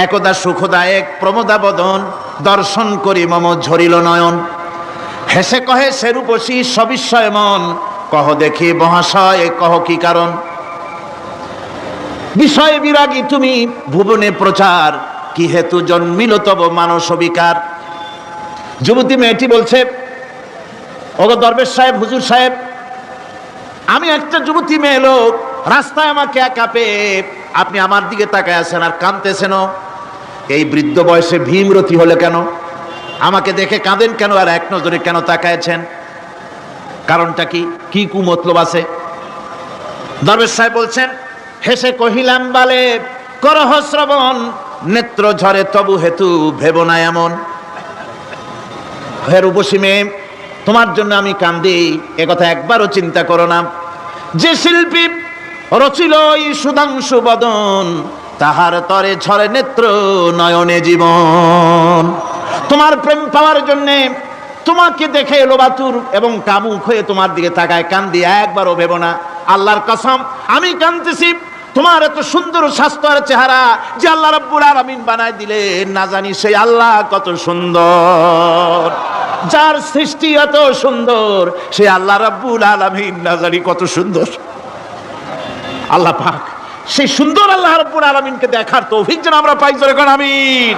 একদা সুখদায়ক প্রমোদা বদন, দর্শন করি মম ঝরিল নয়ন। হেসে কহে সেরূপসী সবিস্ময় মন, কহ দেখি মহাশয় কহ কি কারণ। বিষয় বিরাগী তুমি ভুবনে প্রচার, কি হেতু জন্মিল তব মানস বিকার। যুবতী মেয়েটি বলছে, ওগো দরবেশ সাহেব, হুজুর সাহেব, আমি একটা যুবতী মেয়ে লোক, রাস্তায় আমাকে একা পেয়ে আপনি আমার দিকে তাকায় আছেন আর কাঁদতেছেন। এই বৃদ্ধ বয়সে ভীমরতি হলে কেন? আমাকে দেখে কাঁদেন কেন আর এক নজরে কেন তাকায়ছেন? কারণটা কি? কি কুমতলব আছে? দরবেশ সাহেব বলছেন, হেসে কহিলাম বালে করহ শ্রবণ, নেত্র ঝরে তবু হেতু ভেব না এমন। হে রূপসী মেয়ে, তোমার জন্য আমি কান্দি, একথা একবারও চিন্তা করো না। যে শিল্পী রচিল এই সুধাংশু বদন, তাহার তরে ঝরে নেত্র নয়নে জীবন। তোমার প্রেম পাওয়ার জন্য তোমাকে দেখে লোবাতুর এবং কামুক হয়ে তোমার দিকে তাকায় কান্দি, একবারও ভেব না। আল্লাহর কসম আমি কাঁদতেছি তোমার এত সুন্দর স্বাস্থ্য আর চেহারা যে আল্লাহ রাব্বুল আলামিন বানায় দিলেন, না জানি সেই আল্লাহ কত সুন্দর। যার সৃষ্টি এত সুন্দর সেই আল্লাহ রাব্বুল আলামিন না জানি কত সুন্দর। আল্লাহ পাক সেই সুন্দর আল্লাহ রাব্বুল আলামিনকে দেখার তৌফিক যেন আমরা পাই। জোরে কোন আমিন,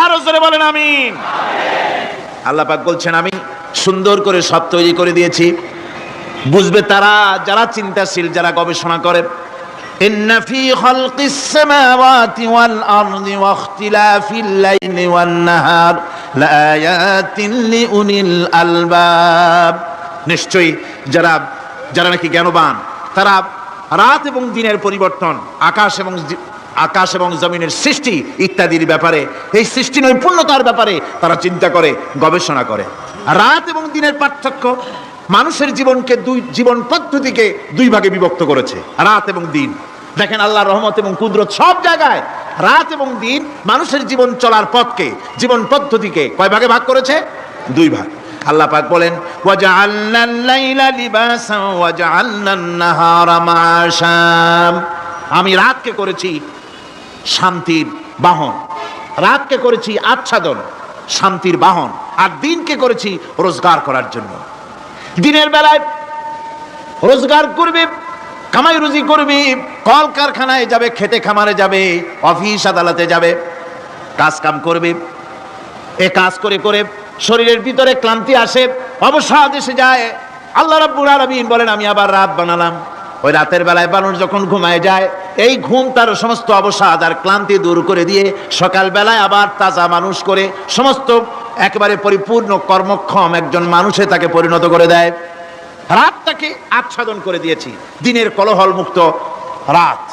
আরো জোরে বলেন আমিন। আল্লাহ পাক বলছেন, আমি সুন্দর করে সব তৈরি করে দিয়েছি। বুঝবে তারা যারা চিন্তাশীল, যারা গবেষণা করে। ইন্না ফি খালকিস সামাওয়াতি ওয়াল আরদি ওয়া ইখতিলাফিল লাইলি ওয়ান নাহার লাআয়াতিন লিউলিল আলবাব। নিশ্চয়ই যারা নাকি জ্ঞানবান, তারা রাত এবং দিনের পরিবর্তন, আকাশ এবং জমিনের সৃষ্টি ইত্যাদির ব্যাপারে, এই সৃষ্টি নৈপুণ্যতার ব্যাপারে তারা চিন্তা করে, গবেষণা করে। রাত এবং দিনের পার্থক্য মানুষের জীবনকে জীবন পদ্ধতিকে দুই ভাগে বিভক্ত করেছে, রাত এবং দিন। দেখেন আল্লাহর রহমত এবং কুদরত সব জায়গায় রাত এবং দিন মানুষের জীবন চলার পথকে, জীবন পদ্ধতিকে কয় ভাগে ভাগ করেছে? দুই ভাগ। আল্লাহ পাক বলেন, ওয়াজআলনাল লাইলা লিবাসান ওয়াজআলনান নাহারা মাআশা। আমি রাতকে করেছি শান্তির বাহন, রাতকে করেছি আচ্ছাদন, শান্তির বাহন, আর দিনকে করেছি রোজগার করার জন্য। দিনের বেলায় রোজগার করবে, কামাই রুজি করবে, কল কারখানায় যাবে, খেতে খামারে যাবে, অফিস আদালতে যাবে, কাজ কাম করবে। এ কাজ করে করে শরীরের ভিতরে ক্লান্তি আসে, অবসাদ এসে যায়। আল্লাহ রাব্বুল আলামিন বলেন, আমি আবার রাত বানালাম। ওই রাতের বেলায় মানুষ যখন ঘুমায় যায়, এই ঘুম তার সমস্ত অবসাদ আর ক্লান্তি দূর করে দিয়ে সকাল বেলায় আবার তাজা মানুষ করে সমস্ত একেবারে পরিপূর্ণ কর্মক্ষম একজন মানুষে তাকে পরিণত করে দেয়। রাতটাকে আচ্ছাদন করে দিয়েছি, দিনের কোলাহল মুক্ত রাত।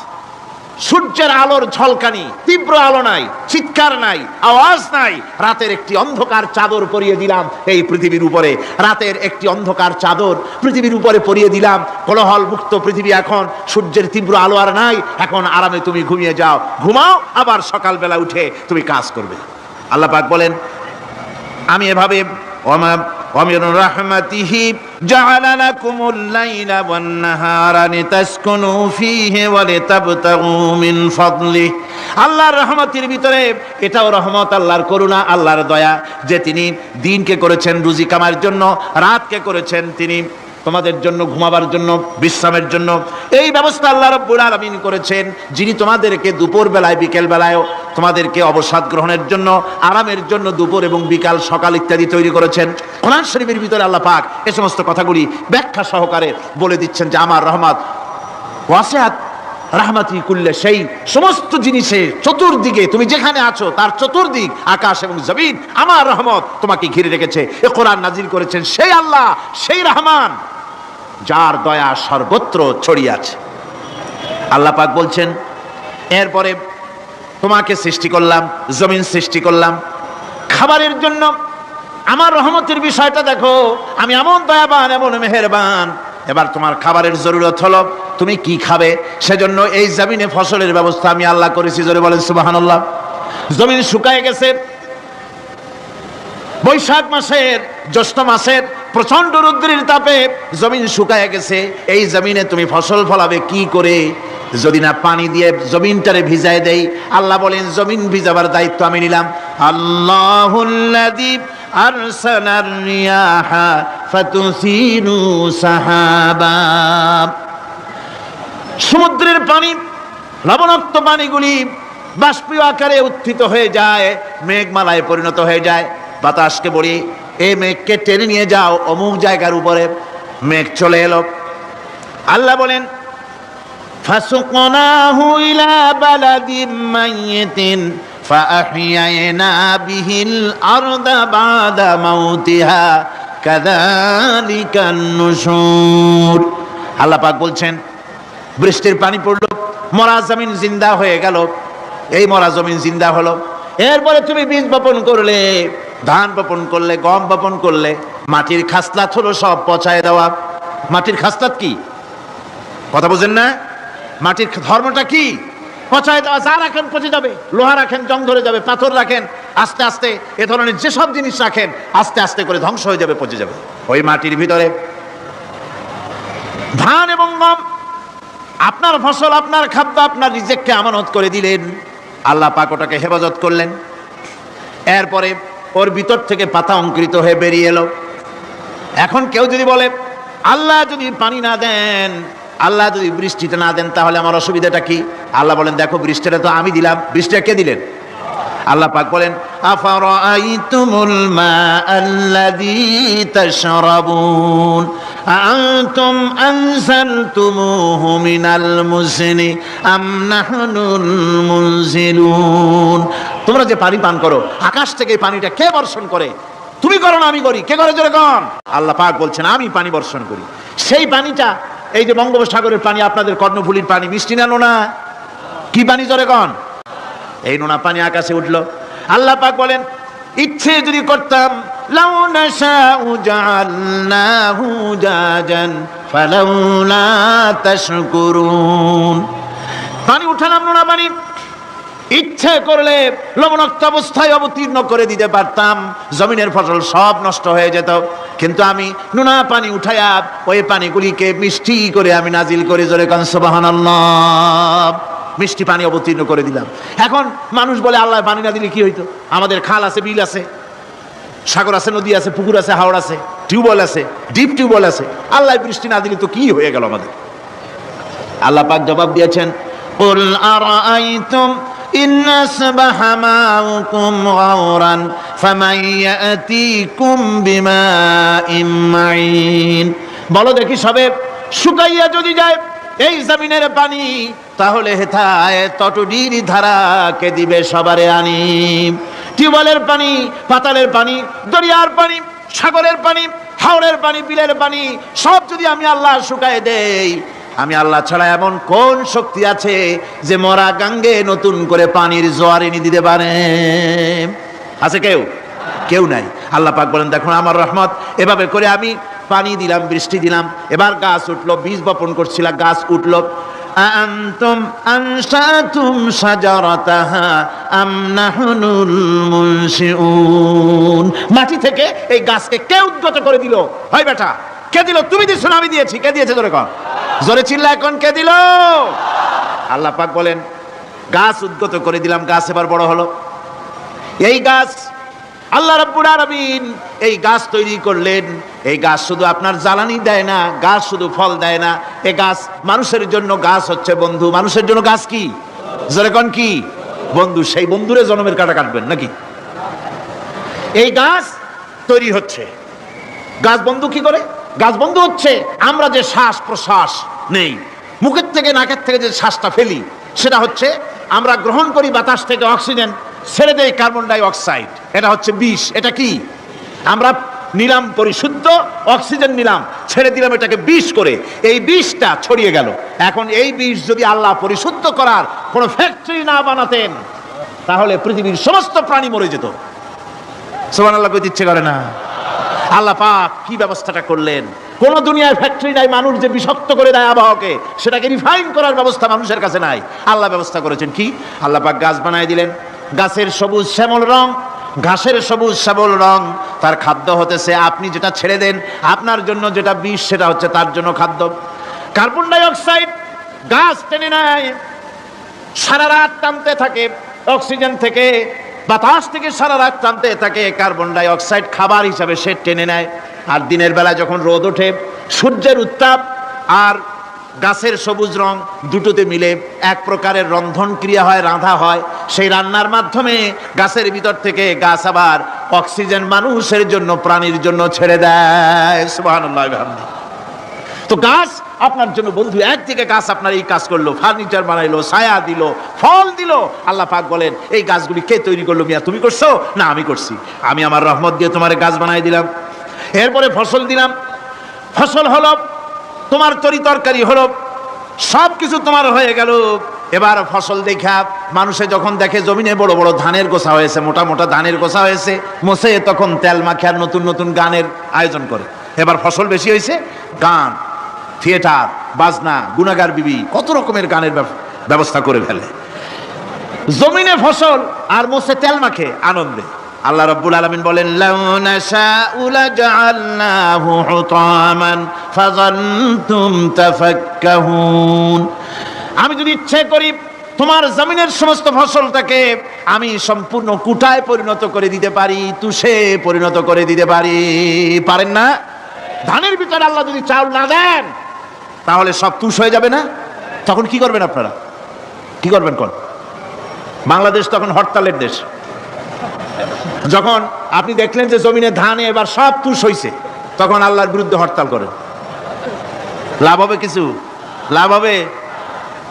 সূর্যের আলোর ঝলকানি, তীব্র আলো নাই, চিৎকার নাই, আওয়াজ নাই। রাতের একটি অন্ধকার চাদর পরিয়ে দিলাম এই পৃথিবীর উপরে, রাতের একটি অন্ধকার চাদর পৃথিবীর উপরে পরিয়ে দিলাম। কোলাহল মুক্ত পৃথিবী। এখন সূর্যের তীব্র আলো আর নাই, এখন আরামে তুমি ঘুমিয়ে যাও, ঘুমাও, আবার সকালবেলা উঠে তুমি কাজ করবে। আল্লাহ পাক বলেন, আমি এভাবে ومن رحمته جعل لكم الليل والنهار لتسكنوا فيه ولتبتغوا من فضله। আল্লাহর রহমতের ভিতরে এটাও রহমত, আল্লাহর করুণা, আল্লাহর দয়া যে তিনি দিনকে করেছেন রুজি কামার জন্য, রাতকে করেছেন তিনি তোমাদের জন্য ঘুমাবার জন্য, বিশ্রামের জন্য। এই ব্যবস্থা আল্লাহ রাব্বুল আলামিন করেছেন, যিনি তোমাদেরকে দুপুর বেলায়, বিকেল বেলায় তোমাদেরকে অবসাদ গ্রহণের জন্য, আরামের জন্য দুপুর এবং বিকাল, সকাল ইত্যাদি তৈরি করেছেন। কোরআন শরীফের ভিতরে আল্লাহ পাক এই সমস্ত কথাগুলি ব্যাখ্যা সহকারে বলে দিচ্ছেন যে আমার রহমত ওয়াসিআত রাহমাতি কুল্লে সেই সমস্ত জিনিসে চতুর্দিকে তুমি যেখানে আছো তার চতুর্দিক আকাশ এবং জমিন আমার রহমত তোমাকে ঘিরে রেখেছে। এ কোরআন নাজিল করেছেন সেই আল্লাহ, সেই রহমান যার দয়া সর্বত্র ছড়িয়ে আছে। আল্লাহ পাক বলছেন এরপরে তোমাকে সৃষ্টি করলাম, জমিন সৃষ্টি করলাম খাবারের জন্য। আমার রহমতের বিষয়টা দেখো, আমি এমন দয়াবান, এমন মেহেরবান। এবার তোমার খাবারের জরুরত হলো তুমি কি খাবে, সেজন্য এই জমিনে ফসলের ব্যবস্থা আমি আল্লাহ করেছি। জোরে বলেন সুবহানাল্লাহ। জমিন শুকায় গেছে, বৈশাখ মাসের জ্যৈষ্ঠ মাসের প্রচন্ড রৌদ্রের তাপে জমিন শুকায় গেছে। এই জমিনে তুমি ফসল ফলাবে কি করে যদি না পানি দিয়ে জমিনটারে ভিজায় দেই? আল্লাহ বলেন জমিন ভিজাবার দায়িত্ব আমি নিলাম। আল্লাহুল্লাযী আরসালার রিয়াহা ফাতুসিরু সাহাবা। সমুদ্রের পানি, লবণাক্ত পানিগুলি বাষ্পীয় আকারে উত্থিত হয়ে যায়, মেঘমালায় পরিণত হয়ে যায়। বাতাসকে বলি এই মেঘকে টেনে নিয়ে যাও অমুক জায়গার উপরে। মেঘ চলে এলো। আল্লাহ বলেন ফাসুকনাহু ইলা বালাদিম মাইয়িতিন ফাআহইয়ানা বিহিল আরদা বাদা মাউতিহা কাযালিকান নুশুর। আল্লাহ পাক বলছেন বৃষ্টির পানি পড়লো, মরা জমিন জিন্দা হয়ে গেল। এই মরা জমিন জিন্দা হলো। এরপরে তুমি বীজ বপন করলে, ধান বপন করলে, গম বপন করলে, মাটির খাসলাত হলো সব পচায় দেওয়া। মাটির খাসলাত কি কথা বুঝেন না? মাটির ধর্মটা কি? পচায় দেওয়া। যা রাখেন পচে যাবে, লোহা রাখেন জং ধরে যাবে, পাথর রাখেন আস্তে আস্তে এ ধরনের যেসব জিনিস রাখেন আস্তে আস্তে করে ধ্বংস হয়ে যাবে, পচে যাবে। ওই মাটির ভিতরে ধান এবং গম আপনার ফসল, আপনার খাদ্য, আপনার রিজিককে আমানত করে দিলেন। আল্লাহ পাক ওটাকে হেফাজত করলেন। এরপরে ওর ভিতর থেকে পাতা অঙ্কুরিত হয়ে বেরিয়ে এলো। এখন কেউ যদি বলে আল্লাহ যদি পানি না দেন, আল্লাহ যদি বৃষ্টিটা না দেন, তাহলে আমার অসুবিধাটা কি? আল্লাহ বলেন দেখো বৃষ্টিটা তো আমি দিলাম। বৃষ্টিটা কে দিলেন? আল্লাহ পাক বলেন আফারাআইতুমুল মাআল্লাযী তাশরাবুন আনতুম আনজালতুমুহু মিনাল মুজনি আম নাহনুল মুনজিলুন। তোমরা যে পানি পান করো, আকাশ থেকে পানিটা কে বর্ষণ করে? তুমি করো না আমি করি? কে করে জোরে কোন? আল্লাহ পাক বলছেন আমি পানি বর্ষণ করি। সেই পানিটা এই যে বঙ্গোপসাগরের পানি, আপনাদের কর্ণফুলীর পানি, মিষ্টি না নোনা? কি পানি জোরে কোন? এই নোনা পানি আকাশে উঠলো। আল্লাহ পাক বলেন ইচ্ছে যদি করতাম লাউ নাশাউ জাআলনাহু জাজান ফালাউলা তাশকুরুন। পানি উঠালাম নোনা পানি, ইচ্ছে করলে লবণাক্ত অবস্থায় অবতীর্ণ করে দিতে পারতাম, জমিনের ফসল সব নষ্ট হয়ে যেত। কিন্তু আমি নোনা পানি উঠাইয়া ওই পানিগুলিকে মিষ্টি করে আমি নাজিল করে জোরে কান সুবহানাল্লাহ, মিষ্টি পানি অবতীর্ণ করে দিলাম। এখন মানুষ বলে আল্লাহ পানি না দিলে কি হইতো? আমাদের খাল আছে, বিল আছে, সাগর আছে, নদী আছে, পুকুর আছে, হাওড় আছে, টিউবওয়েল আছে, ডিপ টিউবওয়েল আছে। আল্লাহ বৃষ্টি না দিলে তো কি হয়ে গেল আমাদের? আল্লাহ পাক জবাব দিয়েছেন কুল আরাআইতুম ইন আসবাহা মাউকুম গাওরান ফামান ইয়াতিকুম বিমাইম মাইন। বলো দেখি সবে শুকাইয়া যদি যায় এই জমিনের পানি, তাহলে হেথায় তটডির ধারা কে দিবে সবারে আনি। টিউবওয়েলের পানি, পাতালের পানি, দরিয়ার পানি, সাগরের পানি, হাওড়ের পানি, বিলের পানি সব যদি আমি আল্লাহ শুকায় দেই, আমি আল্লাহ ছাড়া এমন কোন শক্তি আছে যে মরা গাঙ্গে নতুন করে পানির জোয়ার এনে দিতে পারে? আছে কেউ? কেউ নাই। আল্লাহ পাক বলেন দেখুন আমার রহমত, এভাবে করে আমি পানি দিলাম, বৃষ্টি দিলাম, এবার গাছ উঠলো। বীজ বপন করছিলাম, গাছ উঠলো। আনতুম আনশাতুম শাজারাতাহা আম নাহনুল মুনশিউন। মাটি থেকে এই গাছকে কে উদ্গত করে দিল? হয় বেটা, কে দিল? তুমি দিছো না আমি দিয়েছি? কে দিয়েছে জোরে কর, জোরে চিল্লা এখন কে দিল? আল্লাহ পাক বলেন গাছ উদ্গত করে দিলাম, গাছ এবার বড় হলো। এই গাছ আল্লাহ রাব্বুল আলামিন এই গাছ তৈরি করলেন। এই গাছ শুধু আপনার জ্বালানি দেয় না, গাছ শুধু ফল দেয় না, এই গাছ মানুষের জন্য, গাছ হচ্ছে বন্ধু। মানুষের জন্য গাছ কি জোরে কোন? কি বন্ধু। সেই বন্ধুরে জন্মের কাটা কাটবেন নাকি? এই গাছ তৈরি হচ্ছে। গাছ বন্ধু কি করে? গাছ বন্ধু হচ্ছে আমরা যে শ্বাস প্রশ্বাস নেই, মুখের থেকে নাকের থেকে যে শ্বাসটা ফেলি সেটা হচ্ছে আমরা গ্রহণ করি বাতাস থেকে অক্সিজেন, ছেড়ে দেয় কার্বন ডাই অক্সাইড। এটা হচ্ছে বিষ। এটা কি? আমরা নিলাম পরিশুদ্ধ অক্সিজেন, নিলাম, ছেড়ে দিলাম এটাকে বিষ করে, এই বিষটা ছড়িয়ে গেল। এখন এই বিষ যদি আল্লাহ পরিশুদ্ধ করার কোনো ফ্যাক্টরি না বানাতেন তাহলে পৃথিবীর সমস্ত প্রাণী মরে যেত। সুবহানাল্লাহ কইতে ইচ্ছে করে না? আল্লাহ পাক কি ব্যবস্থাটা করলেন! কোন দুনিয়ার ফ্যাক্টরি নাই মানুষ যে বিষাক্ত করে দেয় আবহাওয়াকে, সেটাকে রিফাইন করার ব্যবস্থা মানুষের কাছে নাই। আল্লাহ ব্যবস্থা করেছেন কি? আল্লাহ পাক গাছ বানায় দিলেন, গাছের সবুজ শ্যামল রং, ঘাসের সবুজ শ্যামল রং, তার খাদ্য হতেছে আপনি যেটা ছেড়ে দেন, আপনার জন্য যেটা বিষ সেটা হচ্ছে তার জন্য খাদ্য। কার্বন ডাই অক্সাইড গাছ টেনে নেয়, সারা রাত টানতে থাকে অক্সিজেন থেকে, বাতাস থেকে সারা রাত টানতে থাকে কার্বন ডাই অক্সাইড, খাবার হিসাবে সে টেনে নেয়। আর দিনের বেলা যখন রোদ ওঠে, সূর্যের উত্তাপ আর গাছের সবুজ রং দুটোতে মিলে এক প্রকারের রন্ধন ক্রিয়া হয়, রাঁধা হয়। সেই রান্নার মাধ্যমে গাছের ভিতর থেকে গাছ আবার অক্সিজেন মানুষের জন্য, প্রাণীর জন্য ছেড়ে দেয়। সুবহানাল্লাহ। তো গাছ আপনার জন্য বন্ধু, একদিকে গাছ আপনার এই কাজ করলো, ফার্নিচার বানাইলো, ছায়া দিল, ফল দিল। আল্লাহ পাক বলেন এই গাছগুলি কে তৈরি করলো? মিয়া তুমি করছো? না, আমি করছি। আমি আমার রহমত দিয়ে তোমার গাছ বানাই দিলাম। এরপরে ফসল দিলাম, ফসল হলো, তোমার তরি তরকারি হলো, সব কিছু তোমার হয়ে গেল। এবার ফসল দেখা মানুষে যখন দেখে জমিনে বড় বড় ধানের গোছা হয়েছে, মোটা মোটা ধানের গোছা হয়েছে, মোছে তখন তেল মাখিয়ার নতুন নতুন গানের আয়োজন করে। এবার ফসল বেশি হয়েছে, গান, থিয়েটার, বাজনা, গুনাগার বিবি, কত রকমের গানের ব্যবস্থা করে ফেলে। জমিনে ফসল আর মোছে তেল মাখে আনন্দে। আল্লাহ রাব্বুল আলামিন বলেন লাউ নাশাউ লাজআলনাহু হুতামান ফাযান্তুম তাফাক্কাহুন। আমি যদি ইচ্ছে করি তোমার জমিনের সমস্ত ফসলটাকে আমি সম্পূর্ণ কুটায় পরিণত করে দিতে পারি, তুষে পরিণত করে দিতে পারি। পারেন না? ধানের ভিতরে আল্লাহ যদি চাউল না দেন তাহলে সব তুষ হয়ে যাবে না? তখন কি করবেন আপনারা? কি করবেন? কোন বাংলাদেশ তখন হরতালের দেশ। যখন আপনি দেখলেন যে জমিনে ধানে এবার সব তুষ হইছে, তখন আল্লাহর বিরুদ্ধে হরতাল করেন। লাভ হবে কিছু? লাভ হবে?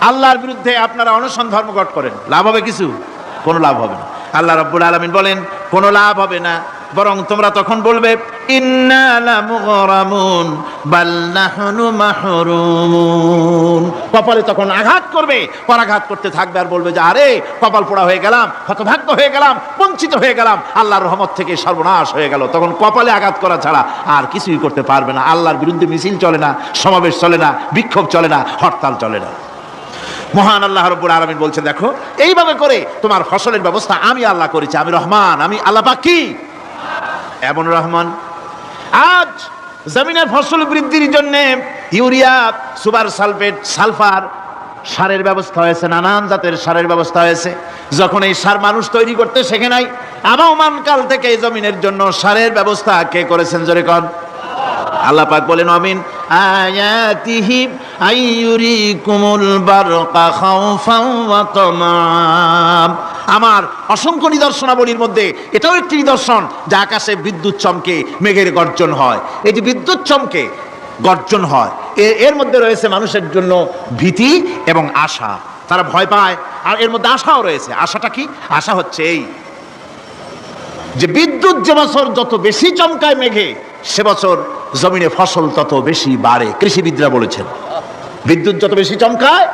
আল্লাহর বিরুদ্ধে আপনারা অনশন ধর্মঘট করেন, লাভ হবে কিছু? কোনো লাভ হবে না। আল্লাহ রাব্বুল আলামিন বলেন কোনো লাভ হবে না, বরং তোমরা তখন বলবে ইন্না লামুগরামুন বাল নাহনু মাহরুমুন। কপালে তখন আঘাত করবে, পরাঘাত করতে থাকবে আর বলবে যে আরে কপাল পোড়া হয়ে গেলাম, হতভাগ্য হয়ে গেলাম, বঞ্চিত হয়ে গেলাম, আল্লাহর রহমত থেকে সর্বনাশ হয়ে গেল। তখন কপালে আঘাত করা ছাড়া আর কিছুই করতে পারবে না। আল্লাহর বিরুদ্ধে মিছিল চলে না, সমাবেশ চলে না, বিক্ষোভ চলে না, হরতাল চলে না। মহান আল্লাহ রাব্বুল আলামিন বলছে দেখো এইভাবে করে তোমার ফসলের ব্যবস্থা আমি আল্লাহ করেছি। আমি রহমান, আমি আল্লাহ পাক কি এমন রহমান। আজ জমিনের ফসল বৃদ্ধির জন্য ইউরিয়া, সুপার সালফেট, সালফার সারের ব্যবস্থা হয়েছে, নানান জাতের সারের ব্যবস্থা হয়েছে। যখন এই সার মানুষ তৈরি করতে শেখে নাই, আবহমান কাল থেকে এই জমিনের জন্য সারের ব্যবস্থা কে করেছেন? জোরে কোন? আল্লাহ পাক বলেন আমিন আয়াতিহি আইয়ুরিকুমুল বারকা খাউফান ওয়া তামাম। আমার অসংখ্য নিদর্শনাবলীর মধ্যে এটাও একটি নিদর্শন যে আকাশে বিদ্যুৎ চমকে মেঘের গর্জন হয়। এই যে বিদ্যুৎ চমকে গর্জন হয়, এর মধ্যে রয়েছে মানুষের জন্য ভীতি এবং আশা। তারা ভয় পায় আর এর মধ্যে আশাও রয়েছে। আশাটা কি? আশা হচ্ছে এই যে বিদ্যুৎ যে বছর যত বেশি চমকায় মেঘে, সে বছর জমিনে ফসল তত বেশি বাড়ে। কৃষিবিদরা বলেছেন বিদ্যুৎ যত বেশি চমকায়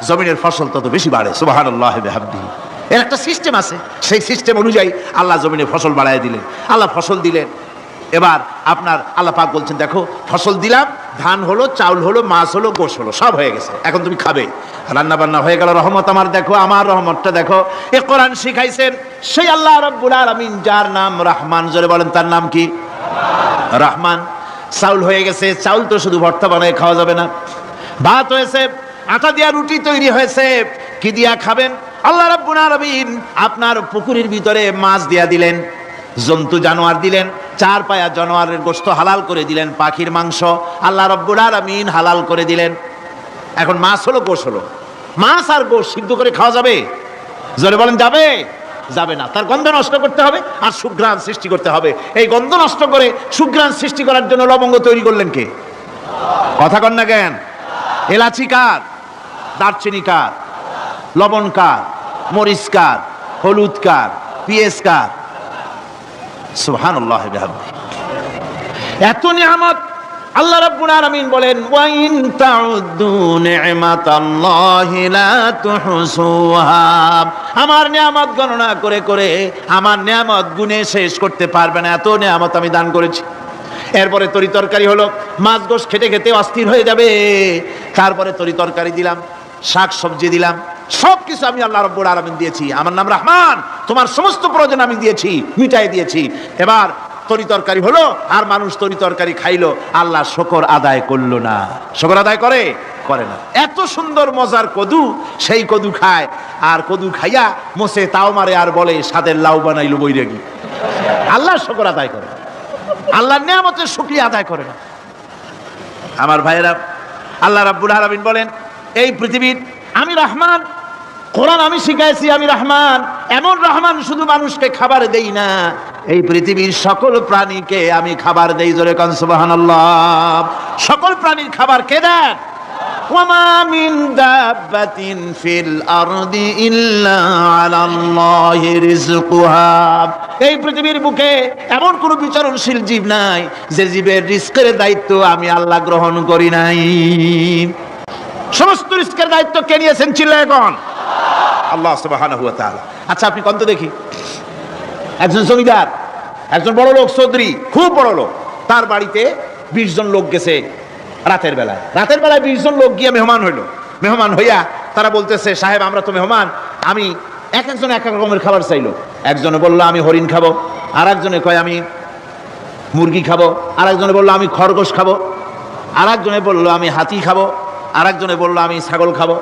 জমিনের ফসল তত বেশি বাড়ে। সুবহানাল্লাহি ওয়া বিহামদিহি। এর একটা সিস্টেম আছে, সেই সিস্টেম অনুযায়ী আল্লাহ জমিনে ফসল বাড়ায় দিলেন। আল্লাহ ফসল দিলেন। এবার আপনার আল্লাহ পাক বলছেন দেখো ফসল দিলাম, ধান হলো, চাউল হলো, মাছ হলো, গোশ হলো, সব হয়ে গেছে, এখন তুমি খাবে। রান্না বান্না হয়ে গেল, রহমত আমার দেখো, আমার রহমতটা দেখো। এ কোরআন শিখাইছেন সেই আল্লাহ রাব্বুল আলামিন যার নাম রহমান। জোরে বলেন তার নাম কি? রহমান। চাউল হয়ে গেছে, চাউল তো শুধু ভর্তা বানায় খাওয়া যাবে না, ভাত হয়েছে, আটা দিয়া রুটি তৈরি হয়েছে, কি দিয়া খাবেন? আল্লাহ রাব্বুল আলামিন আপনার পুকুরের ভিতরে মাছ দিয়া দিলেন, জন্তু জানোয়ার দিলেন, চার পায়া জানোয়ারের গোশত হালাল করে দিলেন, পাখির মাংস আল্লাহ রাব্বুল আলামিন হালাল করে দিলেন। এখন মাছ হলো, গোশ হলো, মাছ আর গোশ সিদ্ধ করে খাওয়া যাবে? জোরে বলেন যাবে? যাবে না। তার গন্ধ নষ্ট করতে হবে আর সুঘ্রাণ সৃষ্টি করতে হবে। এই গন্ধ নষ্ট করে সুঘ্রাণ সৃষ্টি করার জন্য লবঙ্গ তৈরি করলেন কে? কথা কন না কেন? এলাচি কার? দারচিনি কার, লবণ কার, মরিচ কার, হলুদ কার, পেঁয়াজ কার? সুবহানাল্লাহ বিহামদিহি। এত নিয়ামত আল্লাহ রাব্বুল আলামিন বলেন, ওয়া ইন তাউদ্দু নি'মাতাল্লাহি লা তুহসুহা। আমার নিয়ামত গণনা করে করে আমার নিয়ামত গুণে শেষ করতে পারবে না, এত নিয়ামত আমি দান করেছি। এরপরে তরি তরকারি হলো, মাছ গোশ খেতে খেতে অস্থির হয়ে যাবে, তারপরে তরি তরকারি দিলাম, শাক সবজি দিলাম, সবকিছু আমি আল্লাহ রাব্বুল আলামিন দিয়েছি। আমার নাম রহমান, তোমার সমস্ত প্রয়োজন আমি দিয়েছি, মিটাই দিয়েছি। এবার তরি তরকারি হলো, আর মানুষ তরি তরকারি খাইলো, আল্লাহ শুকর আদায় করলো না। শুকর আদায় করে না। এত সুন্দর মজার কদু, সেই কদু খায়, আর কদু খাইয়া মোসে তাও মারে, আর বলে স্বাদের লাউ বানাইলো বৈরাগী। আল্লাহ শুকর আদায় করে, আল্লাহর নিয়ামতের শুকরিয়া আদায় করে না। আমার ভাইয়েরা, আল্লাহ রাব্বুল আলামিন বলেন, এই পৃথিবীর আমি রহমান, কোরআন আমি শিখাইছি আমি রহমান। এমন রহমান শুধু মানুষকে খাবার দেই না, এই পৃথিবীর সকল প্রাণীকে আমি খাবার দেই। জোরে কান সুবহানাল্লাহ। সকল প্রাণীর খাবার কে দেন? ওয়ামা মিন দাব্বাতিন ফিল আরদি ইল্লা আলাল্লাহি রিজকুহা। এই পৃথিবীর বুকে এমন কোন বিচরণশীল জীব নাই যে জীবের রিজকের দায়িত্ব আমি আল্লাহ গ্রহণ করি নাই। সমস্ত রিজকের দায়িত্ব কে নিয়েছেন? চিল্লায় কোন? আল্লাহ সুবহানাহু ওয়া তাআলা। আচ্ছা, আপনি কোন তো দেখি, একজন জমিদার, একজন বড় লোক, চৌধুরী, খুব বড় লোক, তার বাড়িতে 20 জন লোক গেছে রাতের বেলায় 20 জন লোক গিয়ে মেহমান হইলো। মেহমান হইয়া তারা বলতেছে, সাহেব আমরা তো মেহমান, আমি একজন এক এক রকমের খাবার চাইলো। একজনে বললো আমি হরিণ খাবো, আর একজনে কয় আমি মুরগি খাবো, আর একজনে বললো আমি খরগোশ খাবো, আর একজনে বললো আমি হাতি খাবো, আর একজনে বললো আমি ছাগল খাবো।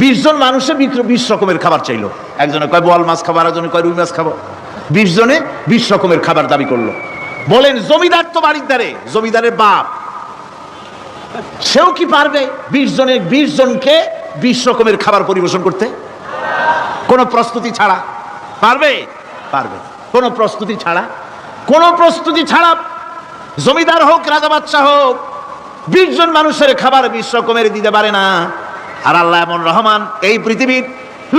20 জন মানুষের 20 রকমের খাবার চাইলো। একজনে কয় বোয়াল মাছ খাবো, আর একজনে কয় রুই মাছ খাবো। 20 জনে 20 রকমের খাবার দাবি করলো। বলেন, জমিদার তো বাড়ির দ্বারে, জমিদারের বাপ, সেও কি পারবে 20 জনকে 20 রকমের খাবার পরিবেশন করতে? কোনো প্রস্তুতি ছাড়া পারবে? কোনো প্রস্তুতি ছাড়া জমিদার হোক, রাজা বাদশাহ হোক, 20 জন মানুষের খাবার 20 রকমের দিতে পারে না। আর আল্লাহ এমন রহমান, এই পৃথিবীর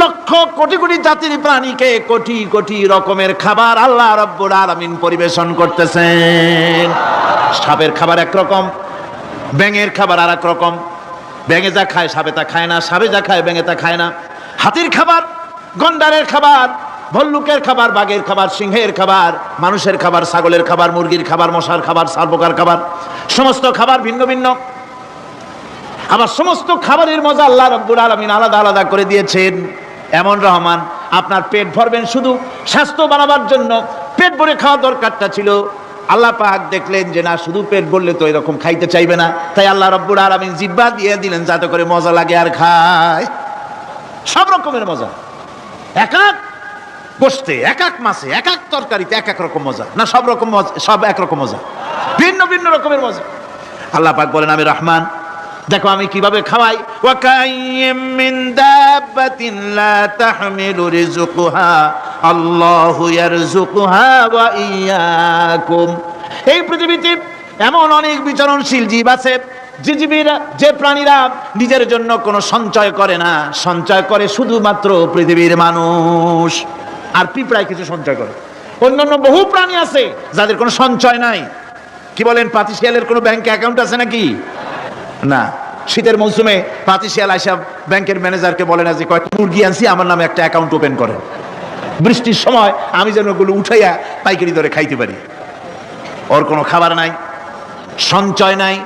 লক্ষ কোটি কোটি জাতির প্রাণীকে কোটি কোটি রকমের খাবার আল্লাহ রাব্বুল আলামিন পরিবেশন করতেছেন। সাপের খাবার একরকম, ব্যাঙের খাবার আর এক রকম। ব্যাঙে যা খায় সাপে তা খায় না, সাপে যা খায় ব্যাঙে তা খায় না। হাতির খাবার, গন্ডারের খাবার, ভল্লুকের খাবার, বাঘের খাবার, সিংহের খাবার, মানুষের খাবার, ছাগলের খাবার, মুরগির খাবার, মশার খাবার, শালপোকার খাবার, সমস্ত খাবার ভিন্ন ভিন্ন। আবার সমস্ত খাবারের মজা আল্লাহ রাব্বুল আলামিন আলাদা আলাদা করে দিয়েছেন। এমন রহমান, আপনার পেট ভরবেন শুধু স্বাস্থ্য বানাবার জন্য, পেট ভরে খাওয়া দরকারটা ছিল। আল্লাহ পাক দেখলেন যে না, শুধু পেট ভরলে তো এরকম খাইতে চাইবে না, তাই আল্লাহ রাব্বুল আলামিন জিহ্বা দিয়ে দিলেন যাতে করে মজা লাগে আর খায়। সব রকমের মজা, এক এক গোশতে, এক এক মাছে, এক এক তরকারিতে এক এক রকম মজা। না, সব রকম মজা, সব একরকম মজা, ভিন্ন ভিন্ন রকমের মজা। আল্লাহ পাক বলেন আমি রহমান, দেখো আমি কিভাবে খাওয়াই। ওয়া কাইয়্যিম মিন দাব্বাতিন লা তাহমিলু রিজকুহা আল্লাহু ইয়ারযুকুহা ওয়া ইয়্যাকুম। এই পৃথিবীতে এমন অনেক বিচরণশীল জীব আছে, যে প্রাণীরা নিজের জন্য কোনো সঞ্চয় করে না, সঞ্চয় করে শুধুমাত্র পৃথিবীর মানুষ। আর পিঁপড়ায় কিছু সঞ্চয় করে। অন্যান্য বহু প্রাণী আছে যাদের কোনো সঞ্চয় নাই। কি বলেন, পাতিশিয়ালের কোনো ব্যাংকে অ্যাকাউন্ট আছে নাকি? না। শীতের মৌসুমে পাতিশিয়াল আইসা ব্যাংকের ম্যানেজারকে বলে না যে কয়েকটা মুরগি আনছি, আমার নামে একটা অ্যাকাউন্ট ওপেন করেন, বৃষ্টির সময় আমি যেন ওগুলো উঠাইয়া পাইকারি দরে খাইতে পারি। ওর কোনো খাবার নাই, সঞ্চয় নাই।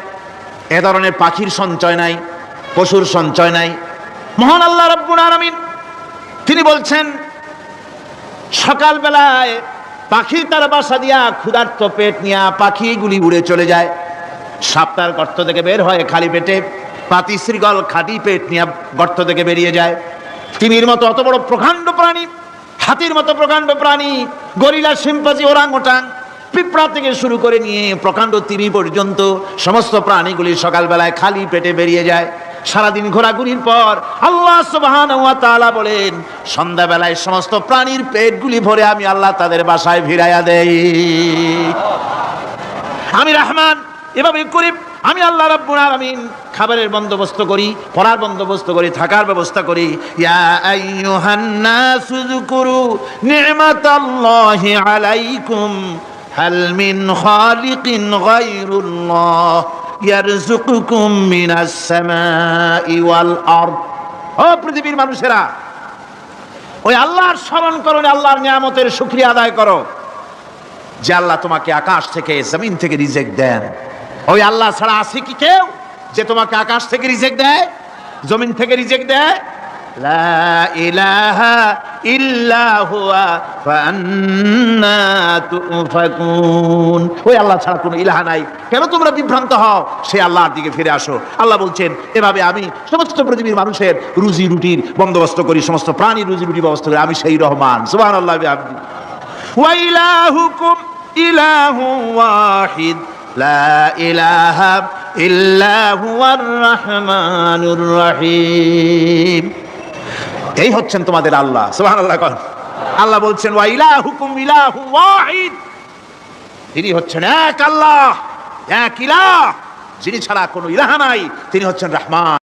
এ ধরনের পাখির সঞ্চয় নাই, পশুর সঞ্চয় নাই। মহান আল্লাহ রাব্বুল আলামিন তিনি বলছেন, সকালবেলায় পাখি তার বাসা দিয়া ক্ষুধার্ত পেট নিয়ে পাখিগুলি উড়ে চলে যায়। সাপটার গর্ত থেকে বের হয় খালি পেটে, পাতি শ্রীগল খাঁটি পেট নিয়ে গর্ত থেকে বেরিয়ে যায়। তিমির মতো অত বড় প্রকাণ্ড প্রাণী, হাতির মতো প্রকাণ্ড প্রাণী, গরিলা, শিম্পাঞ্জি, ওরাংওটাং, পিঁপড়া থেকে শুরু করে নিয়ে প্রকাণ্ড তিমি পর্যন্ত সমস্ত প্রাণীগুলি সকালবেলায় খালি পেটে বেরিয়ে যায়। সারাদিন ঘোরাঘুরির পর আল্লাহ সুবহানাহু ওয়া তাআলা বলেন, সন্ধ্যাবেলায় সমস্ত প্রাণীর পেটগুলি ভরে আমি আল্লাহ তাদের বাসায় ফিরাইয়া দেই। আমি রহমান এভাবে করে আমি আল্লাহ রাব্বুল আলামিন খাবারের বন্দোবস্ত করি, পড়ার বন্দোবস্ত করি, থাকার ব্যবস্থা করি। ইয়া আইয়ুহান নাসু যুকুরু নি'মাতাল্লাহি আলাইকুম হাল মিন খালিকিন গায়রুল্লাহ ইয়ারযুকুকুম মিনাস সামাই ওয়াল আরদ। ও পৃথিবীর মানুষেরা, ওই আল্লাহর স্মরণ করো, আল্লাহর নিয়ামতের শুকরিয়া আদায় করো যে আল্লাহ তোমাকে আকাশ থেকে জমিন থেকে রিজিক দেন। ওই আল্লাহ ছাড়া আছে কি কেউ যে তোমাকে আকাশ থেকে রিজিক দেয়, জমিন থেকে রিজিক দেয়? লা ইলাহা ইল্লা হুয়া ফান্না তুফাকুন। ওই আল্লাহ ছাড়া কোনো ইলাহা নাই, কেন তোমরা বিভ্রান্ত হও? সেই আল্লাহর দিকে ফিরে আসো। আল্লাহ বলছেন, এভাবে আমি সমস্ত পৃথিবীর মানুষের রুজি রুটির বন্দোবস্ত করি, সমস্ত প্রাণীর রুজি রুটি ব্যবস্থা করি। আমি সেই রহমান। সুবহানাল্লাহ বিহামদিহি। ওয়া ইলাহুকুম ইলাহু ওয়াহিদ লা ইলাহা ইল্লা হুয়ার রহমানুর রহিম। এই হচ্ছেন তোমাদের আল্লাহ। সুবহানাল্লাহ। আল্লাহ বলছেন ওয়া ইলাহুকুম ইলাহু ওয়াহিদ, তিনি হচ্ছেন এক আল্লাহ, এক ইলাহ, যিনি ছাড়া কোনো ইলাহ নাই। তিনি হচ্ছেন রহমান।